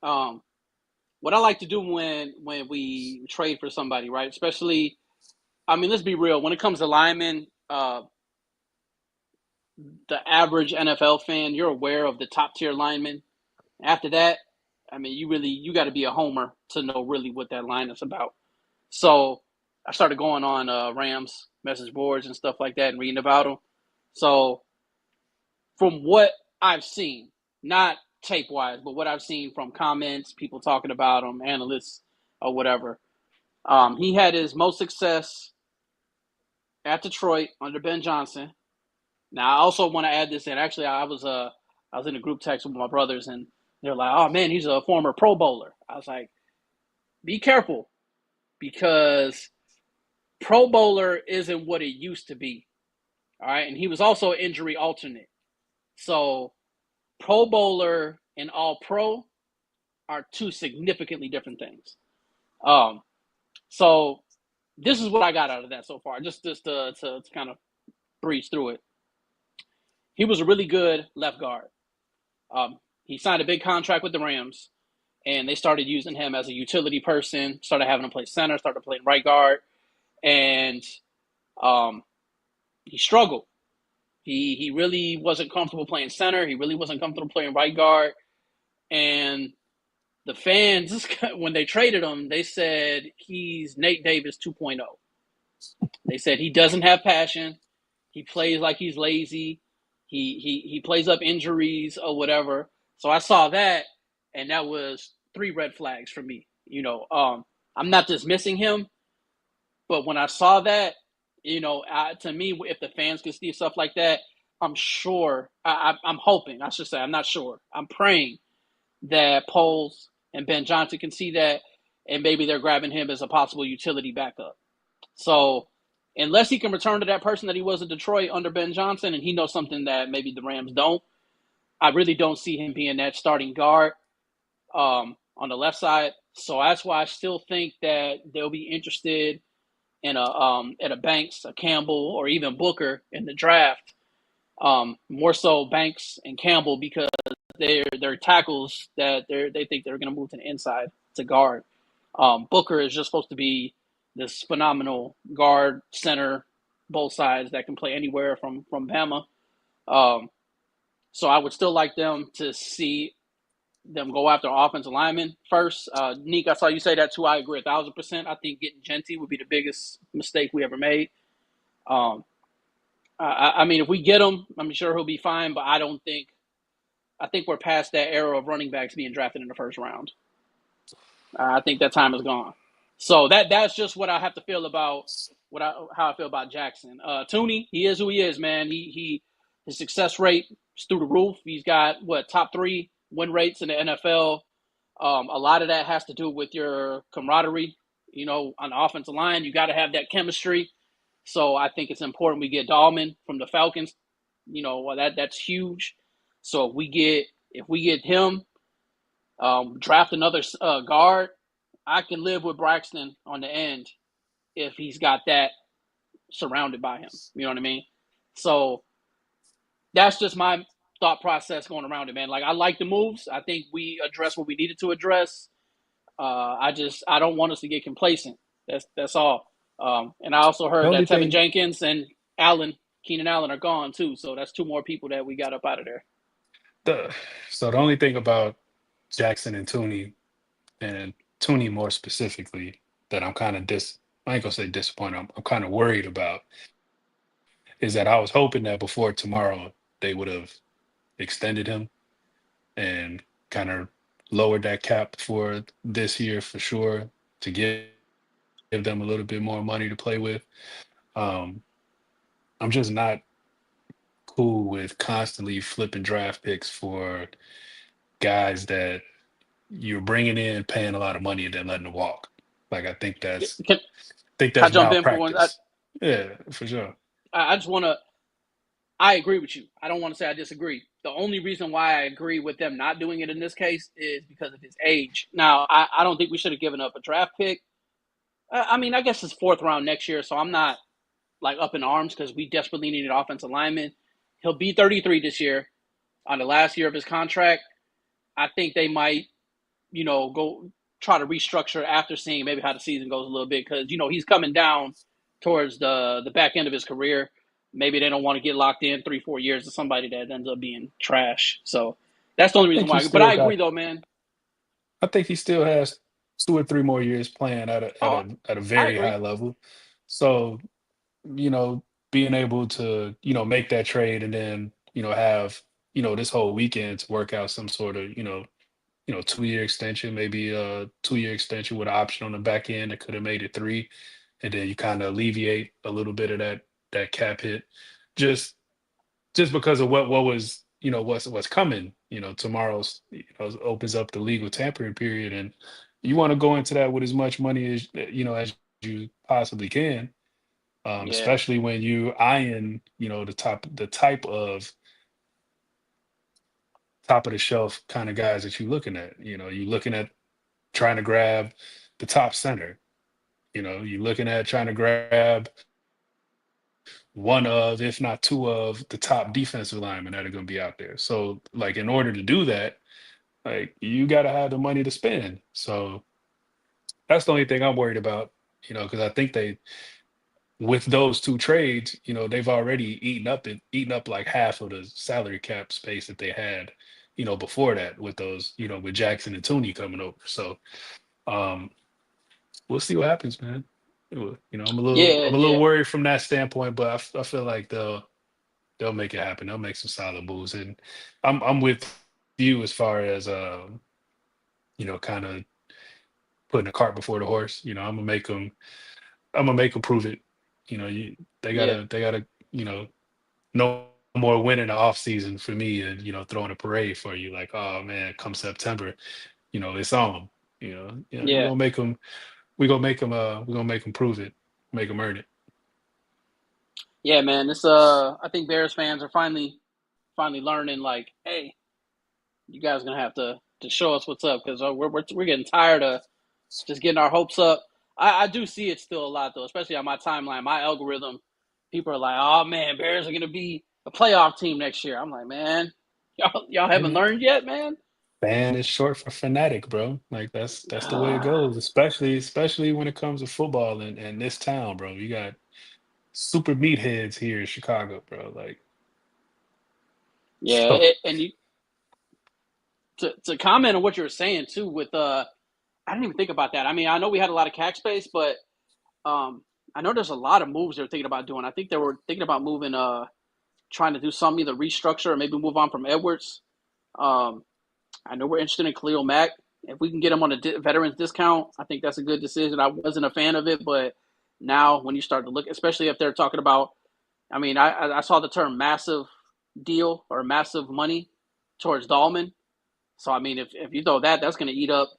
What I like to do when we trade for somebody, right? Especially, I mean, let's be real. When it comes to linemen, the average NFL fan, you're aware of the top tier linemen. After that, I mean, you got to be a homer to know really what that line is about. So I started going on Rams message boards and stuff like that and reading about them. So from what I've seen, not tape wise, but what I've seen from comments, people talking about him, analysts or whatever, he had his most success at Detroit under Ben Johnson. Now I also want to add this in. Actually, I was in a group text with my brothers, and they're like, "Oh man, he's a former Pro Bowler." I was like, "Be careful, because Pro Bowler isn't what it used to be." All right, and he was also an injury alternate. So Pro Bowler and All Pro are two significantly different things. Um, so this is what I got out of that so far. Just to kind of breeze through it. He was a really good left guard. He signed a big contract with the Rams, and they started using him as a utility person. Started having him play center. Started playing right guard, and um, he struggled. He really wasn't comfortable playing center. He really wasn't comfortable playing right guard. And the fans, when they traded him, they said he's Nate Davis 2.0. They said he doesn't have passion. He plays like he's lazy. He plays up injuries or whatever. So I saw that, and that was three red flags for me. I'm not dismissing him, but when I saw that, to me, if the fans can see stuff like that, I'm sure. I'm hoping. I should say I'm not sure. I'm praying that Poles and Ben Johnson can see that, and maybe they're grabbing him as a possible utility backup. So unless he can return to that person that he was in Detroit under Ben Johnson, and he knows something that maybe the Rams don't, I really don't see him being that starting guard on the left side. So that's why I still think that they'll be interested in a Banks, a Campbell, or even Booker in the draft. More so Banks and Campbell, because they're tackles that they think they're going to move to the inside to guard. Booker is just supposed to be this phenomenal guard, center, both sides that can play anywhere from Bama. Um, so I would still like them to see them go after offensive linemen first. Neek, I saw you say that too. I agree 1,000%. I think getting Genty would be the biggest mistake we ever made. Um, I mean, if we get him, I'm sure he'll be fine. But I don't think. I think we're past that era of running backs being drafted in the first round. I think that time is gone. So that's just what I have to feel about how I feel about Jackson. Tooney, he is who he is, man. His success rate is through the roof. He's got top three win rates in the NFL. A lot of that has to do with your camaraderie. On the offensive line, you got to have that chemistry. So I think it's important we get Dahlman from the Falcons. That's huge. So if we get him, draft another guard, I can live with Braxton on the end if he's got that surrounded by him. You know what I mean? So that's just my thought process going around it, man. Like, I like the moves. I think we addressed what we needed to address. I don't want us to get complacent. That's all. And I also The heard only that Tevin thing, Jenkins and Keenan Allen are gone too. So that's two more people that we got up out of there. the so the only thing about Jackson and Tooney more specifically, that I'm kind of I ain't gonna say disappointed. I'm kind of worried about, is that I was hoping that before tomorrow they would have extended him and kind of lowered that cap for this year for sure, to give them a little bit more money to play with. Um, I'm just not cool with constantly flipping draft picks for guys that you're bringing in, paying a lot of money, and then letting them walk. Like Can, think can I that's jump in for one? malpractice. Yeah, for sure. I just want to. I agree with you. I don't want to say I disagree. The only reason why I agree with them not doing it in this case is because of his age. Now, I don't think we should have given up a draft pick. I mean, I guess it's fourth round next year, so I'm not like up in arms because we desperately needed offensive lineman. He'll be 33 this year on the last year of his contract. I think they might, go try to restructure after seeing maybe how the season goes a little bit because he's coming down towards the back end of his career. Maybe they don't want to get locked in 3-4 years to somebody that ends up being trash. So that's the only I reason think he why. But still I agree got. though, man. I think he still has 2 or 3 more years playing Oh, at a I very agree. high level. So you know, being able to make that trade and then have this whole weekend to work out some sort of 2-year extension, maybe a 2-year extension with an option on the back end that could have made it three, and then you kind of alleviate a little bit of that cap hit, just because of what was what's coming. Tomorrow's opens up the legal tampering period, and you want to go into that with as much money as you possibly can, Yeah, especially when you eyeing the type of top of the shelf kind of guys that you're looking at. You're looking at trying to grab the top center. You're looking at trying to grab one of, if not two of, the top defensive linemen that are going to be out there. So, like, in order to do that, like, you got to have the money to spend. So that's the only thing I'm worried about. Because I think with those two trades, they've already eaten up like half of the salary cap space that they had, before that with those, with Jackson and Tooney coming over. So um we'll see what happens, man. yeah, I'm a little yeah, worried from that standpoint, but I feel like they'll make it happen. They'll make some solid moves, and I'm with you as far as kind of putting the cart before the horse. I'm gonna make them prove it. They yeah, gotta no more winning the off season for me and throwing a parade for you like, oh man, come September, it's on 'em. We're yeah. gonna make them. We're gonna make them prove it, make them earn it. Yeah, man. This I think Bears fans are finally learning. Like, hey, you guys are gonna have to show us what's up because we're getting tired of just getting our hopes up. I do see it still a lot though, especially on my timeline, my algorithm. People are like, "Oh man, Bears are gonna be a playoff team next year." I'm like, man, y'all haven't And learned yet, man. fan is short for fanatic, bro. Like that's the way it goes, especially when it comes to football and this town, bro. You got super meatheads here in Chicago, bro. Like, Yeah, so and you to comment on what you were saying too with I didn't even think about that. I mean, I know we had a lot of cap space, but um, I know there's a lot of moves they're thinking about doing. I think they were thinking about moving, trying to do some either restructure or maybe move on from Edwards. Um, I know we're interested in Khalil Mack. If we can get him on a veterans discount, I think that's a good decision. I wasn't a fan of it, but now when you start to look, especially if they're talking about, I mean, I saw the term massive deal or massive money towards Dahlman. So I mean, if you throw that, that's going to eat up,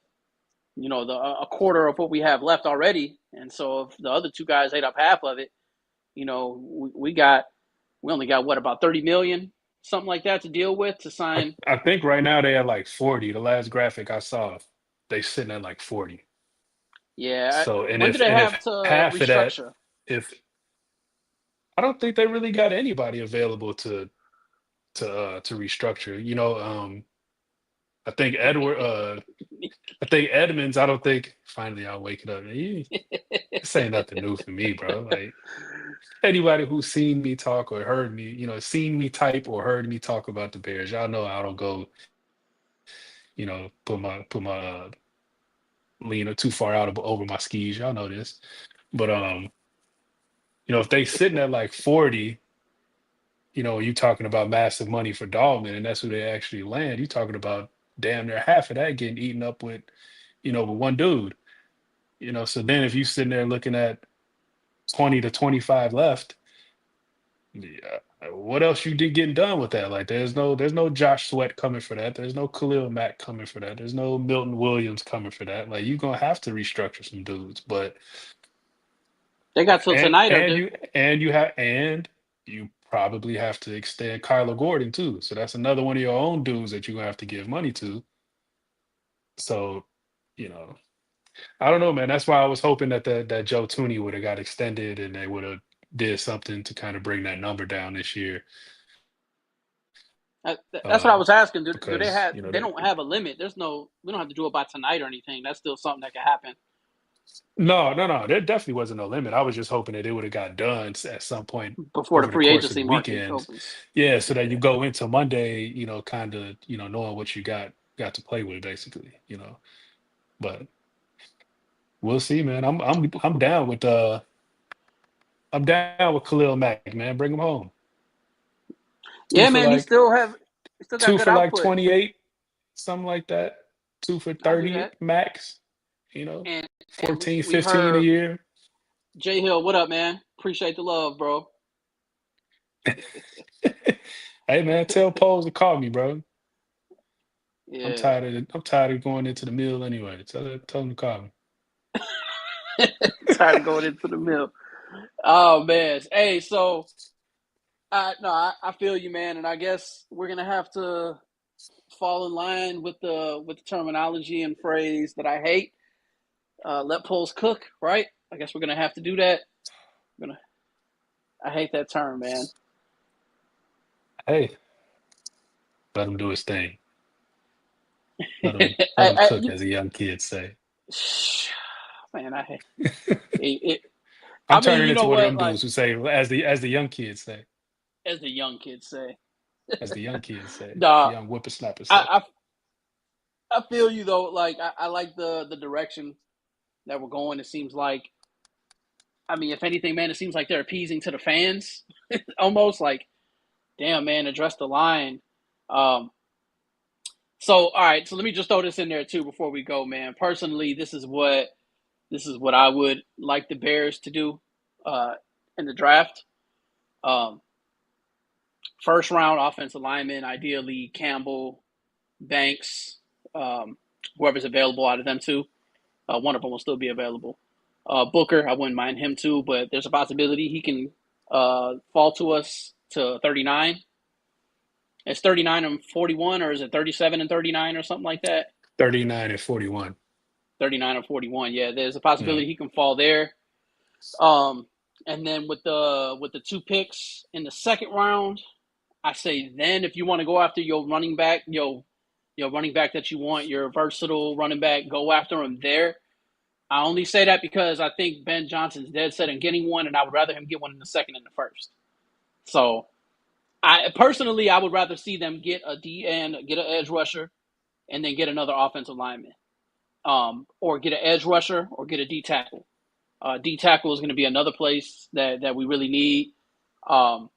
a quarter of what we have left already. And so if the other two guys ate up half of it, we only got what about 30 million, something like that to deal with to sign. I think right now they at like 40. The last graphic I saw, they sitting at like 40. Yeah, So when do they if have to half of that, restructure? if I don't think they really got anybody available to restructure. I think Edmonds, I don't think finally I'll wake it up. This ain't nothing new for me, bro. Like, anybody who's seen me talk or heard me, seen me type or heard me talk about the Bears, y'all know I don't go, put my leaner too far out over my skis. Y'all know this. But if they sitting at like 40, you talking about massive money for Dogman, and that's who they actually land. You talking about damn near half of that getting eaten up with one dude. So then if you sitting there looking at 20 to 25 left, Yeah. What else you did getting done with that? Like, there's no Josh Sweat coming for that. There's no Khalil Mack coming for that. There's no Milton Williams coming for that. Like, you're gonna have to restructure some dudes, but They got till and tonight, or and did you and you have and you probably have to extend Kyler Gordon too. So that's another one of your own dudes that you're gonna have to give money to. So, you know, I don't know, man. That's why I was hoping that that Joe Tooney would have got extended and they would have did something to kind of bring that number down this year. that's what I Uh, was asking. Do they because have? They don't have a limit. There's no. We don't have to do it by tonight or anything. That's still something that can happen no, no, no, there definitely wasn't no limit. I was just hoping that it would have got done at some point before the over the free course of agency the market weekend. opens. Yeah, so that you Yeah. go into Monday, kind of, knowing what you got to play with, basically. But we'll see, man. I'm down with Khalil Mack, man. Bring him home. Two Yeah, for man. like He still got two good for like output. 28, something like that. Two for I'll do 30 that. max, you know, And 14, we 15 a heard year. Jay Hill. What up, man? Appreciate the love, bro. Hey man, tell Pose to call me, bro. I'm Yeah. tired of I'm tired of going into the mill anyway. Tell him to call me. Tired of going into the mill. Oh man. Hey, so I feel you, man, and I guess we're gonna have to fall in line with the terminology and phrase that I hate. Let polls cook, right? I guess we're gonna have to do that. I'm gonna. I hate that term, man. Hey, let him do his thing. Let him I, let him I, cook, you, as the young kids say. man, I hate it. I'm I mean, turning you know into one of what? them Like dudes who say, as the young kids say, as the young kids say, as the young kids say, the nah. young whippersnappers say. I, I feel you though. Like I like the direction that we're going. It seems like, I mean, if anything, man, it seems like they're appeasing to the fans, almost like, damn, man, address the line. Um, so all right, so let me just throw this in there too before we go, man. Personally, this is what I would like the Bears to do uh, in the draft. Um, First round offensive lineman, ideally Campbell, Banks, um, whoever's available out of them two. One of them will still be available. Booker, I wouldn't mind him too, but there's a possibility he can fall to us to 39. It's 39 and 41, or is it 37 and 39 or something like that? 39 and 41. 39 or 41. Yeah, there's a Yeah. possibility he can fall there. Um, and then with the two picks in the second round, I say then if you want to go after your running back, your running back that you want, your versatile running back, go after him there. I only say that because I think Ben Johnson's dead set on getting one, and I would rather him get one in the second than the first. So I would rather see them get a D and get an edge rusher, and then get another offensive lineman, or get an edge rusher, or get a D tackle. D tackle is going to be another place that we really need. Um,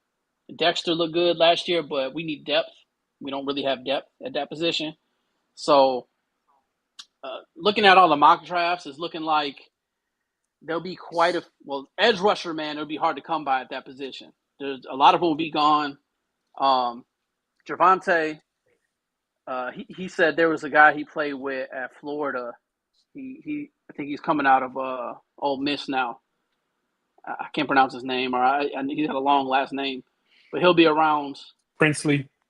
Dexter looked good last year, but we need depth. We don't really have depth at that position. So, looking at all the mock drafts, is looking like there'll be quite a edge rusher. Man, it'll be hard to come by at that position. There's a lot of them will be gone. Um, Javante, he said there was a guy he played with at Florida. He I think he's coming out of Ole Miss now. I can't pronounce his name, or he had a long last name, but he'll be around. Princely, I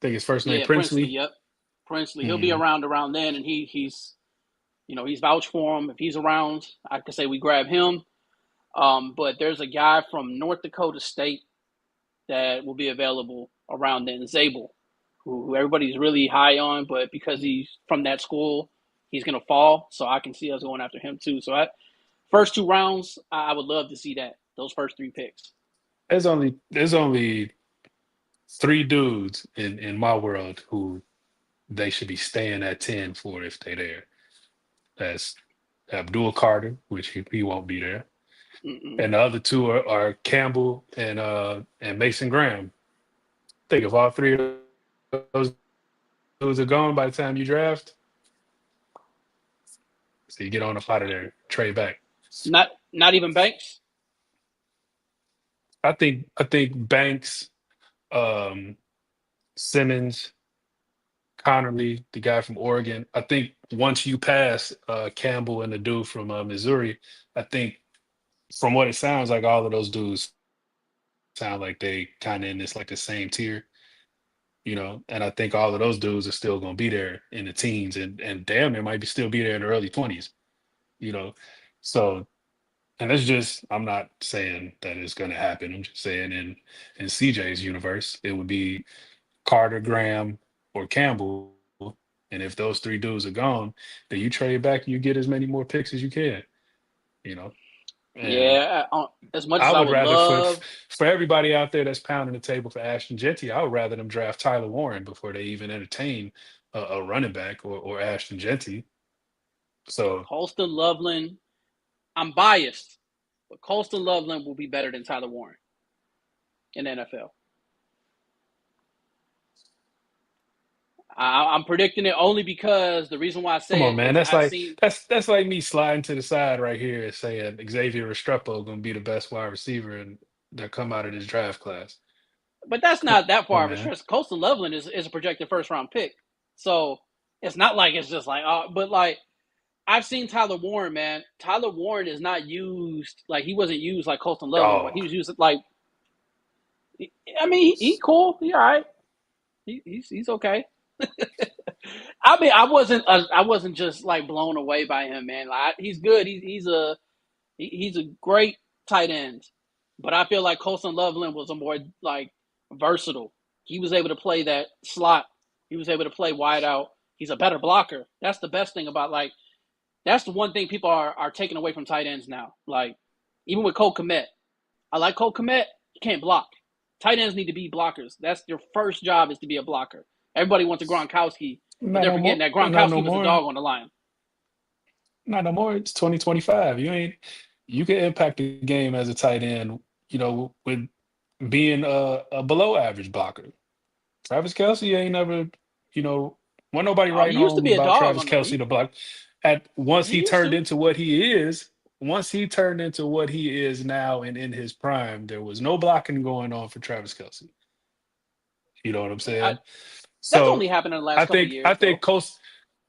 think his first name Yeah, Princely. Princely. Yep, Princely. He'll be Hmm. around then, and he's vouched for him. If he's around, I could say we grab him. But there's a guy from North Dakota State that will be available around then, Zabel, who everybody's really high on, but because he's from that school, he's gonna fall. So I can see us going after him too. So first two rounds, I would love to see that those first three picks. There's only three dudes in my world who they should be staying at 10 for if they're there. That's Abdul Carter, which he won't be there. Mm-mm. And the other two are Campbell and Mason Graham. Think if all three of those dudes are gone by the time you draft, so you get on up out of there, trade back. Not even Banks. I think Banks, um, Simmons, Connerly, the guy from Oregon. I think once you pass Campbell and the dude from Missouri, I think from what it sounds like, all of those dudes sound like they kind of in this like the same tier, and I think all of those dudes are still going to be there in the teens and damn, they might be still be there in the early 20s, you know. So, and that's just I'm not saying that it's going to happen. I'm just saying in CJ's universe, it would be Carter, Graham, or Campbell. And if those three dudes are gone, then you trade back and you get as many more picks as you can, you know. And Yeah, as much I as I would would rather love, for everybody out there that's pounding the table for Ashton Genty, I would rather them draft Tyler Warren before they even entertain a running back or Ashton Genty. So Colston Loveland. I'm biased, but Colston Loveland will be better than Tyler Warren in the NFL. I'm predicting it only because the reason why I come say on, it man, is that's I've like seen, that's like me sliding to the side right here and saying Xavier Restrepo going to be the best wide receiver and that come out of this draft class. but that's Come not that on, far of a man. stretch. Colston Loveland is a projected first round pick, so it's not like it's just like, but like I've seen Tyler Warren, man. Tyler Warren is not used like he wasn't used like Colston Loveland, but Oh, he was used like, I mean, he cool, he all right, he's okay. I mean, I wasn't just like blown away by him, man. Like he's good. He's a great tight end, but I feel like Colson Loveland was a more like versatile. He was able to play that slot. He was able to play wide out. He's a better blocker. That's the best thing about like that's the one thing people are taking away from tight ends now. Like even with Cole Kmet, I like Cole Kmet. He can't block. Tight ends need to be blockers. That's their first job is to be a blocker. Everybody wants a Gronkowski, but not they're no forgetting more. that Not no Gronkowski was a more. dog on the line. Not no more. It's 2025. You can impact the game as a tight end, with being a below average blocker. Travis Kelsey ain't never, you know, wasn't nobody Oh, he writing used to home be a about dog Travis on the. Kelsey to block. At once He he used turned to. into what he is, once he turned into what he is now and in his prime, there was no blocking going on for Travis Kelsey. You know what I'm I, saying? that's So only happened in the I last couple of think I years, think though.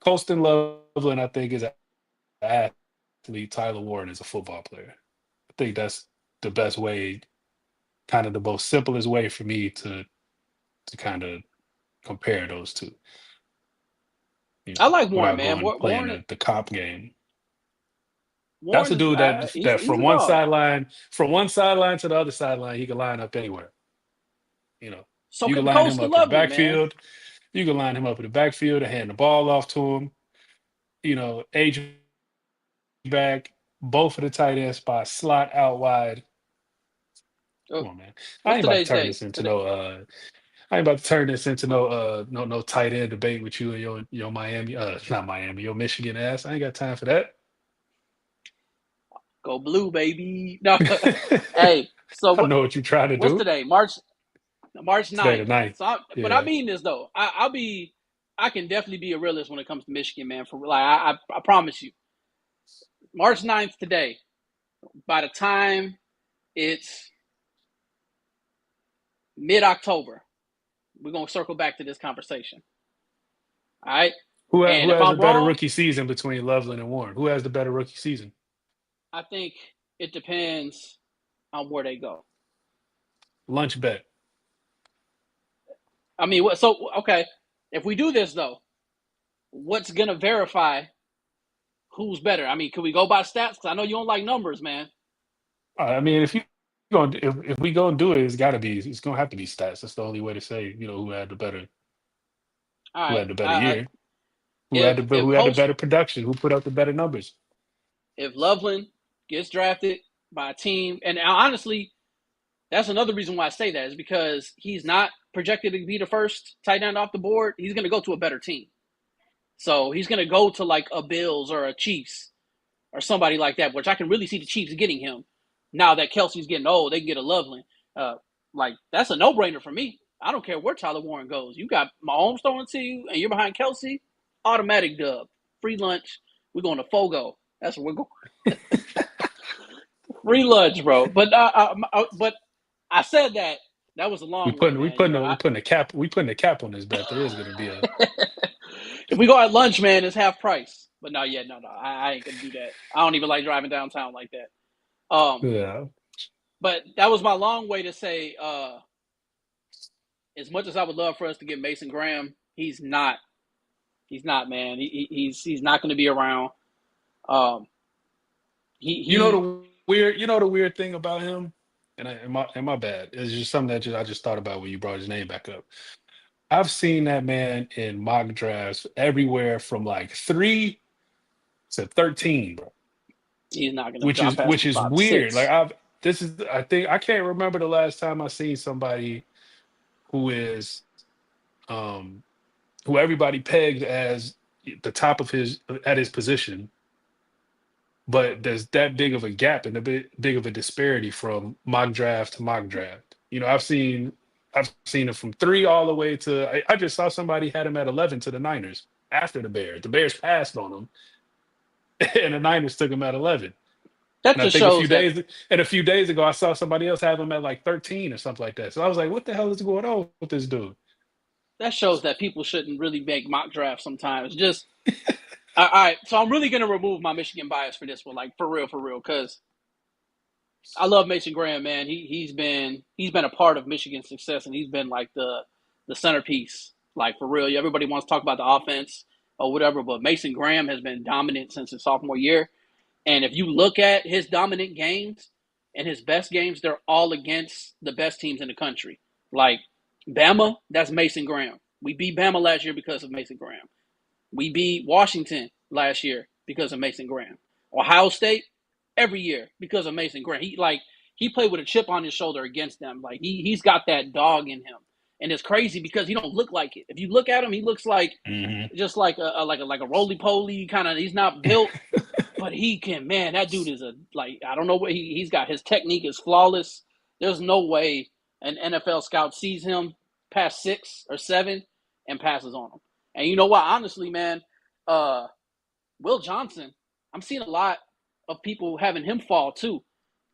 Colston Loveland, I think, is an athlete. Tyler Warren is a football player. I think that's the best way, kind of the most simplest way for me to kind of compare those two, I like Warren, without man. going playing Warren, the comp game. That's Warren a is dude that he's a dog. from one sideline to the other sideline, he can line up anywhere. You know, So you can can line him Coastal up in the Loveland, man. backfield. You can line him up in the backfield and hand the ball off to him. Age back, both of the tight end spots, slot out wide. Oh, Come on, man. I what's ain't about to today's turn date? this into Today, no I ain't about to turn this into no tight end debate with you and your Miami not Miami, your Michigan ass. I ain't got time for that. go blue, baby. No, hey. So I know what you're trying to what's do. today? March Today the 9th. ninth. But I Yeah. mean this though. I can definitely be a realist when it comes to Michigan, man. For like, I promise you, March 9th today. By the time it's mid October, we're gonna circle back to this conversation. All right. Who And if has a I'm better wrong, rookie season between Loveland and Warren? Who has the better rookie season? I think it depends on where they go. Lunch bet. I mean, what? So okay, if we do this though, what's gonna verify who's better? I mean, could we go by stats? Because I know you don't like numbers, man. I mean, if you going if we gonna do it, it's gonna have to be stats. That's the only way to say All who right. had the better year, If who had the Coach better production, who put up the better numbers. if Loveland gets drafted by a team, and honestly, that's another reason why I say that is because he's not projected to be the first tight end off the board. He's going to go to a better team. So he's going to go to like a Bills or a Chiefs or somebody like that, which I can really see the Chiefs getting him. Now that Kelsey's getting old, they can get a Loveland. Uh, like that's a no-brainer for me. I don't care where Tyler Warren goes. You got Mahomes throwing to you, and you're behind Kelsey. Automatic dub, free lunch. We're going to Fogo. That's where we're going. Free lunch, bro. But I said that. That was a We long way, putting we man. You putting know, a, we putting a cap we putting a cap on this bet. There is gonna be a if we go at lunch, man, it's half price. But no, yeah, no, I ain't gonna do that. I don't even like driving downtown like that. yeah. But that was my long way to say, as much as I would love for us to get Mason Graham, he's not. He's not, man. He's not going to be around. Um, You know he the weird thing about him, and my bad. It's just something that I just thought about when you brought his name back up. I've seen that man in mock drafts everywhere from like 3 to 13, bro. he's not going to Which drop is past which the is top weird. Like six. I think I can't remember the last time I seen somebody who is um who everybody pegged as the top of his at his position, but there's that big of a gap and a big of a disparity from mock draft to mock draft. I've seen it from 3 all the way to I just saw somebody had him at 11 to the Niners after the Bears. The Bears passed on him, and the Niners took him at 11. That And I just think shows that a few days ago, I saw somebody else have him at like 13 or something like that. So I was like, what the hell is going on with this dude? that shows that people shouldn't really make mock drafts sometimes. Just all right. So I'm really going to remove my Michigan bias for this one, like for real, because I love Mason Graham, man. He's been a part of Michigan's success, and he's been like the centerpiece, like for real. Everybody wants to talk about the offense or whatever, but Mason Graham has been dominant since his sophomore year. And if you look at his dominant games and his best games, they're all against the best teams in the country. Like Bama, that's Mason Graham. We beat Bama last year because of Mason Graham. We beat Washington last year because of Mason Graham. Ohio State every year because of Mason Graham. He played with a chip on his shoulder against them. Like he's got that dog in him, and it's crazy because he don't look like it. If you look at him, he looks like Hmm. just like a roly poly kind of. He's not built, but he can. Man, that dude is a like I don't know what he's got. His technique is flawless. There's no way an NFL scout sees him past 6 or 7 and passes on him. And you know what? Honestly, man, uh, Will Johnson, I'm seeing a lot of people having him fall too.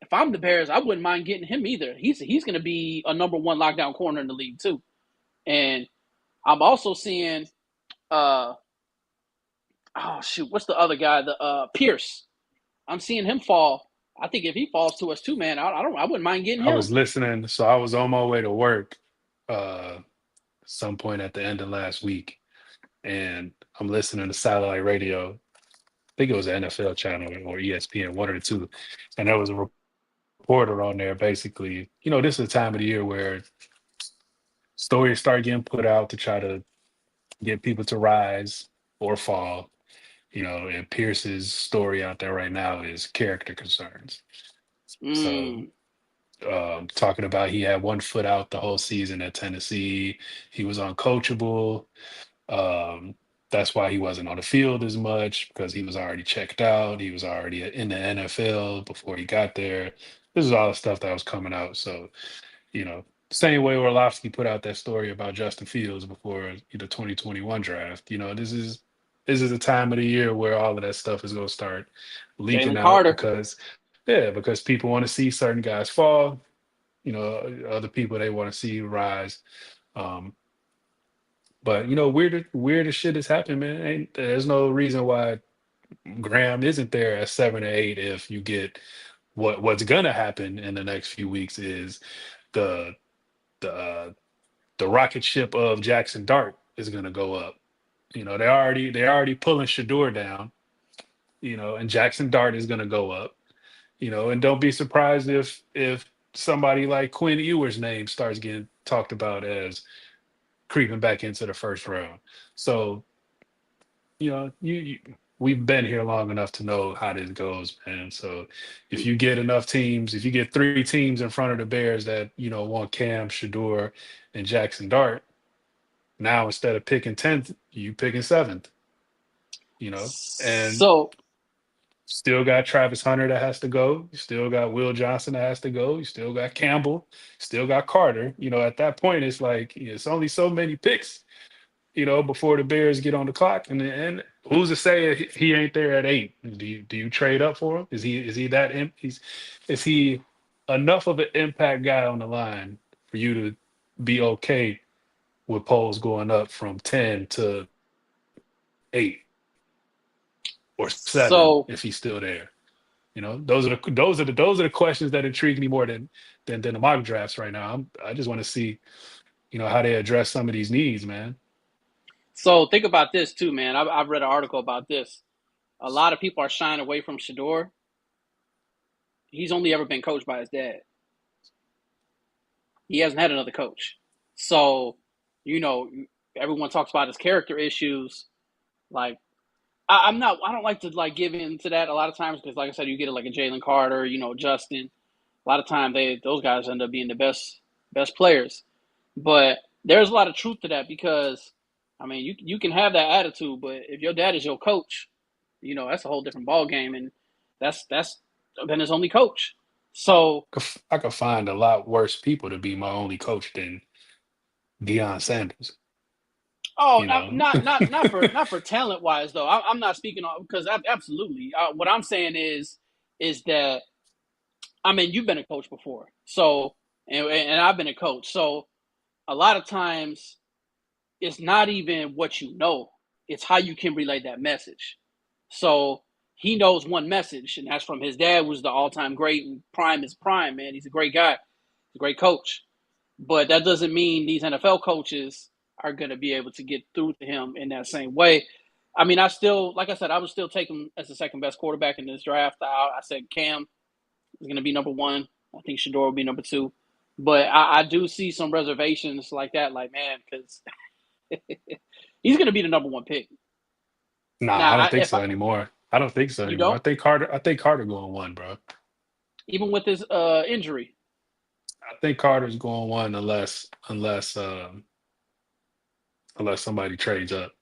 If I'm the Bears, I wouldn't mind getting him either. He's going to be a number one lockdown corner in the league too. And I'm also seeing, uh, oh shoot, what's the other guy? The Pierce. I'm seeing him fall. I think if he falls to us too, man, I wouldn't mind getting I him. was listening, so I was on my way to work uh some point at the end of last week, and I'm listening to satellite radio. I think it was an NFL channel or ESPN, one of the two. And there was a reporter on there basically, this is the time of the year where stories start getting put out to try to get people to rise or fall. And Pierce's story out there right now is character concerns. So, Mm, talking about he had 1 foot out the whole season at Tennessee, he was uncoachable. Um, that's why he wasn't on the field as much because he was already checked out. He was already in the NFL before he got there. This is all the stuff that was coming out. So, same way Orlovsky put out that story about Justin Fields before the 2021 draft. This is a time of the year where all of that stuff is going to start leaking Jalen out Carter. because people want to see certain guys fall. Other people they want to see rise. Um, but weirder shit has happened, man. There's no reason why Graham isn't there at 7 or 8 if you get what's gonna happen in the next few weeks is the the uh, the rocket ship of Jackson Dart is gonna go up. They're already pulling Shador down, and Jackson Dart is gonna go up. And don't be surprised if somebody like Quinn Ewers' name starts getting talked about as creeping back into the first round. So, we've been here long enough to know how this goes, man. So if you get 3 teams in front of the Bears that, want Cam, Shador, and Jackson Dart, now instead of picking 10th, you picking 7th, and So still got Travis Hunter that has to go. You still got Will Johnson that has to go. You still got Campbell, still got Carter. At that point, it's like it's only so many picks, before the Bears get on the clock. And who's to say he ain't there at 8? Do you trade up for him? Is he that? Is he? enough of an impact guy on the line for you to be okay with Poles going up from 10 to 8 or 7 So if he's still there. Those are the questions that intrigue me more than the mock drafts right now. I just want to see, how they address some of these needs, man. so think about this too, man. I've read an article about this. A lot of people are shying away from Shador. He's only ever been coached by his dad. He hasn't had another coach. So, you know, everyone talks about his character issues. Like, I'm not. I don't like to like give into that a lot of times because, like I said, you get it like a Jalen Carter, Justin. A lot of time those guys end up being the best players. But there's a lot of truth to that because, I mean, you can have that attitude, but if your dad is your coach, that's a whole different ball game, and that's been his only coach. So, I could find a lot worse people to be my only coach than Deion Sanders. oh, You know, not for talent wise though. I'm not speaking on because absolutely. What I'm saying is that I mean you've been a coach before, so and I've been a coach, so a lot of times it's not even what you know; it's how you can relay that message. So he knows one message, and that's from his dad, who's the all-time great and prime is prime, man. He's a great guy, he's a great coach. But that doesn't mean these NFL coaches are going to be able to get through to him in that same way. I mean, like I said, I would still take him as the second best quarterback in this draft. I said Cam is going to be number one. I think Shador will be number two. But I do see some reservations like that, like, man, because he's going to be the number one pick. nah, Now, I don't think if so I, anymore. I don't think so you anymore. don't, I think Carter going one, bro. even with his injury, I think Carter's going one unless somebody trades up.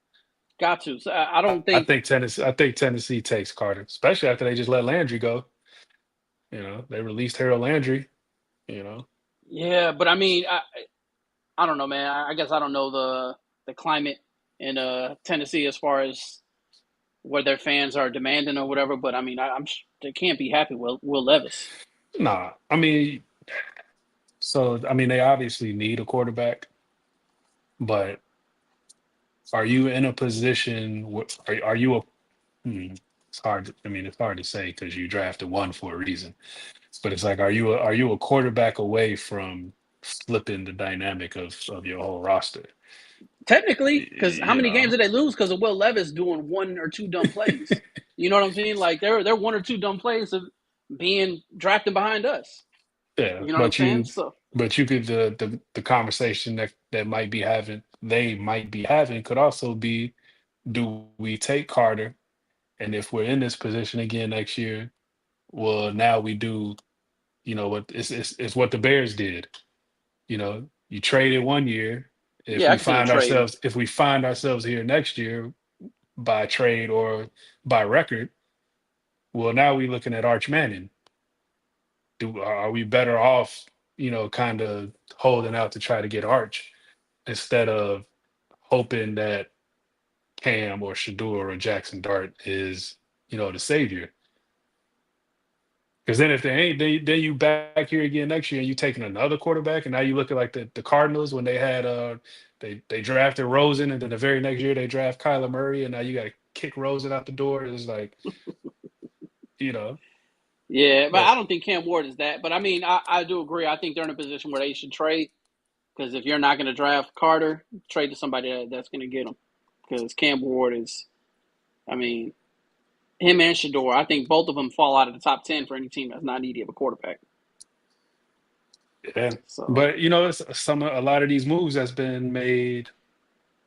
got to. So I I, don't I think, think Tennessee takes Carter, especially after they just let Landry go. They released Harold Landry. You know, yeah, but I mean, I don't know, man. I guess I don't know the climate in Tennessee as far as where their fans are demanding or whatever. But I mean, I'm they can't be happy with Will Levis. nah. I mean, they obviously need a quarterback, but are you in a position? Are you a? Hmm, it's hard. It's hard to say because you drafted one for a reason. But it's like, are you a quarterback away from flipping the dynamic of your whole roster? Technically, because how You many games know, did they lose because of Will Levis doing one or two dumb plays? You know what I'm saying? Like they're one or two dumb plays of being drafted behind us. yeah. You know what I'm But saying? you, So but you could the conversation that might be having they might be having could also be, do we take Carter? And if we're in this position again next year, well, now we do. What it's what the Bears did. You traded one year. If yeah, I we consider find trading. ourselves if we find ourselves here next year by trade or by record, well, now we're looking at Arch Manning. Are we better off, kind of holding out to try to get Arch instead of hoping that Cam or Shador or Jackson Dart is, the savior? Because then if they ain't, then you back here again next year and you taking another quarterback, and now you look at like the Cardinals when they had they drafted Rosen, and then the very next year they draft Kyler Murray, and now you got to kick Rosen out the door. It's like, you know, Yeah, but but I don't think Cam Ward is that. But I mean, I do agree. I think they're in a position where they should trade because if you're not going to draft Carter, trade to somebody that's going to get him. Because Cam Ward is, I mean, him and Shador, I think both of them fall out of the top 10 for any team that's not needy of a quarterback. yeah, So, but it's a lot of these moves that's been made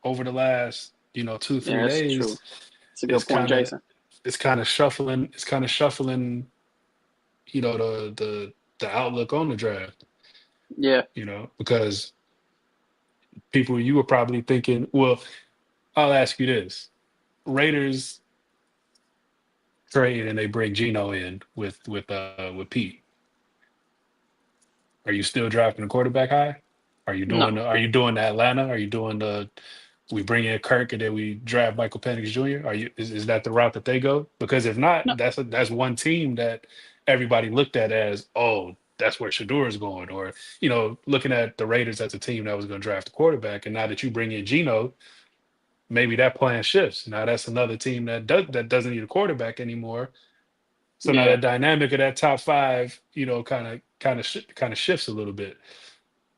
over the last 2 3 yeah, that's true. days It's a is good point, kind of Jason. shuffling the outlook on the draft. Yeah. Because you were probably thinking, well, I'll ask you this. Raiders trade and they bring Gino in with Pete. Are you still drafting a quarterback high? No. Are you doing the Atlanta? Are you doing the we bring in Kirk and then we draft Michael Penix Jr.? Is that the route that they go? Because if not, No. that's one team that everybody looked at as, oh, that's where Shador is going, or looking at the Raiders as a team that was going to draft a quarterback, and now that you bring in Geno, maybe that plan shifts. Now that's another team that doesn't need a quarterback anymore. So now Yeah, that dynamic of that top five, kind of shifts a little bit.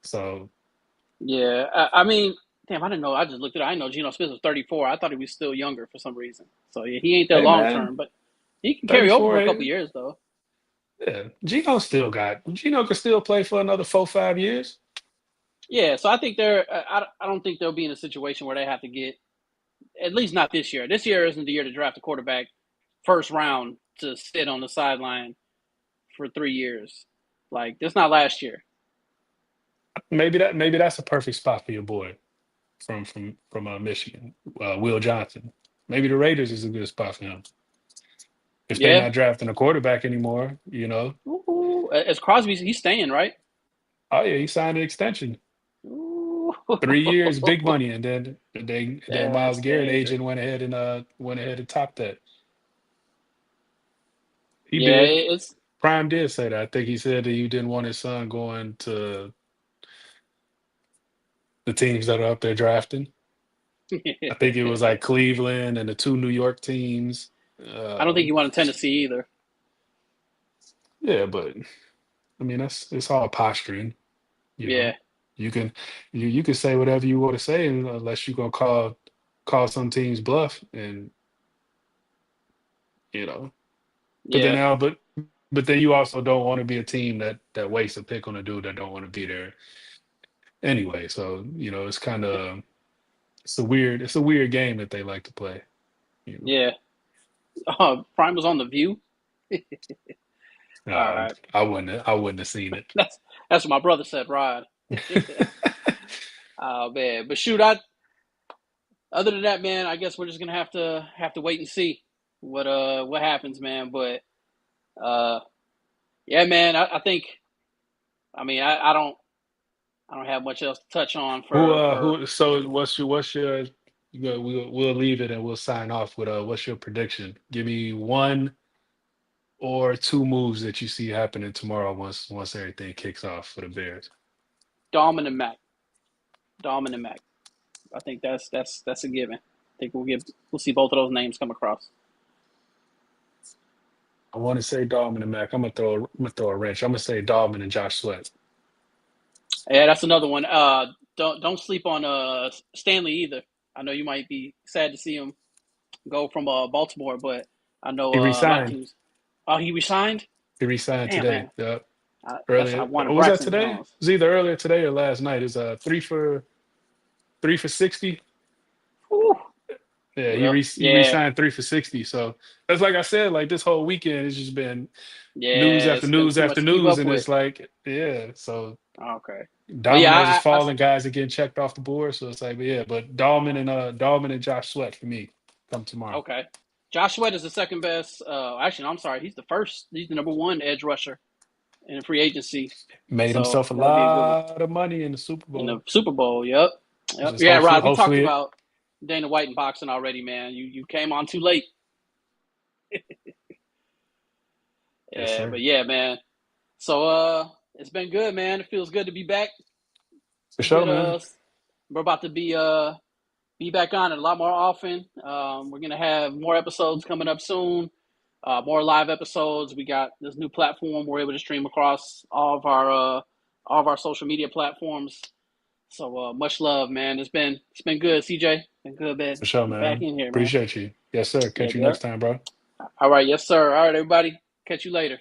So yeah. I mean, damn, I didn't know. I just looked at it. I didn't know Geno Smith was 34. I thought he was still younger for some reason. So yeah, he ain't there hey long man, term, but he can carry over 34, for a couple years though. yeah, Geno can still play for another 4 5 years. Yeah, so I think they're. I don't think they'll be in a situation where they have to get, at least not this year. This year isn't the year to draft a quarterback first round to sit on the sideline for 3 years. Like this, not last year. Maybe that's a perfect spot for your boy from Michigan, Will Johnson. Maybe the Raiders is a good spot for him if they're Yeah. not drafting a quarterback anymore. Ooh, as Crosby, he's staying, right? Oh yeah, he signed an extension, Ooh. 3 years, big money, and then Miles That's Garrett dangerous. agent went ahead and topped that. He Yeah, did. it's Prime did say that. I think he said that he didn't want his son going to the teams that are up there drafting. I think it was like Cleveland and the two New York teams. I don't think he Um, wanted Tennessee either. yeah, but I mean it's all posturing. You Yeah, know, you can you can say whatever you want to say unless you're gonna call some teams bluff, and you know. But then yeah, now, but then you also don't want to be a team that wastes a pick on a dude that don't want to be there anyway. So it's kind of it's a weird game that they like to play. You yeah. Prime was on the View. All right, I wouldn't have seen it. that's what my brother said. Rod. Oh man, but shoot, I other than that, man, I guess we're just gonna have to wait and see what happens, man. But uh, yeah, man, I think I mean I don't have much else to touch on for Who? So what's your? We'll leave it and we'll sign off with what's your prediction? Give me one or two moves that you see happening tomorrow once everything kicks off for the Bears. Dominant Mac. Dominant Mac. I think that's a given. I think we'll see both of those names come across. I want to say Dalvin and Mac. I'm gonna throw a wrench. I'm gonna say Dalvin and Josh Sweat. Yeah, that's another one. Don't sleep on Stanley either. I know you might be sad to see him go from Baltimore, but I know He a lot of resigned. teams. Oh, he resigned. He resigned Damn today. man, Yep. that's I Earlier. wanted Was that Braxton today? It Jones. was either earlier today or last night. It's 3 for 60. Whew. Yeah, he Yep. re he Yeah. re-signed 3 for 60. So that's like I said, like this whole weekend it's just been news Yeah. after It's been news too after much to keep news, up and with. it's like, yeah. So Okay. But yeah, dominoes is falling, guys are getting checked off the board. So it's like, but yeah, but Dahlman and Josh Sweat for me come tomorrow. okay. Josh Sweat is the second best. Actually, no, I'm sorry. He's the first. He's the number one edge rusher in free agency. Made So himself a that'll be a good one. lot of money in the Super In the Bowl. Super Bowl. Yep. Yep. Just Yeah, hopefully, Rod. We talked hopefully, about Dana White and boxing already, man. You came on too late. yes, Yeah, but sir, yeah, man. So it's been good, man. It feels good to be back. for sure, Good man. we're about to be back on it a lot more often. We're gonna have more episodes coming up soon. More live episodes. We got this new platform we're able to stream across all of our social media platforms. So much love, man. It's been good, CJ. Been good, man. For sure, Back man. in here, man. Appreciate you. Yes, sir. Yep, Catch you yep. next time, bro. All right, yes, sir. All right, everybody. Catch you later.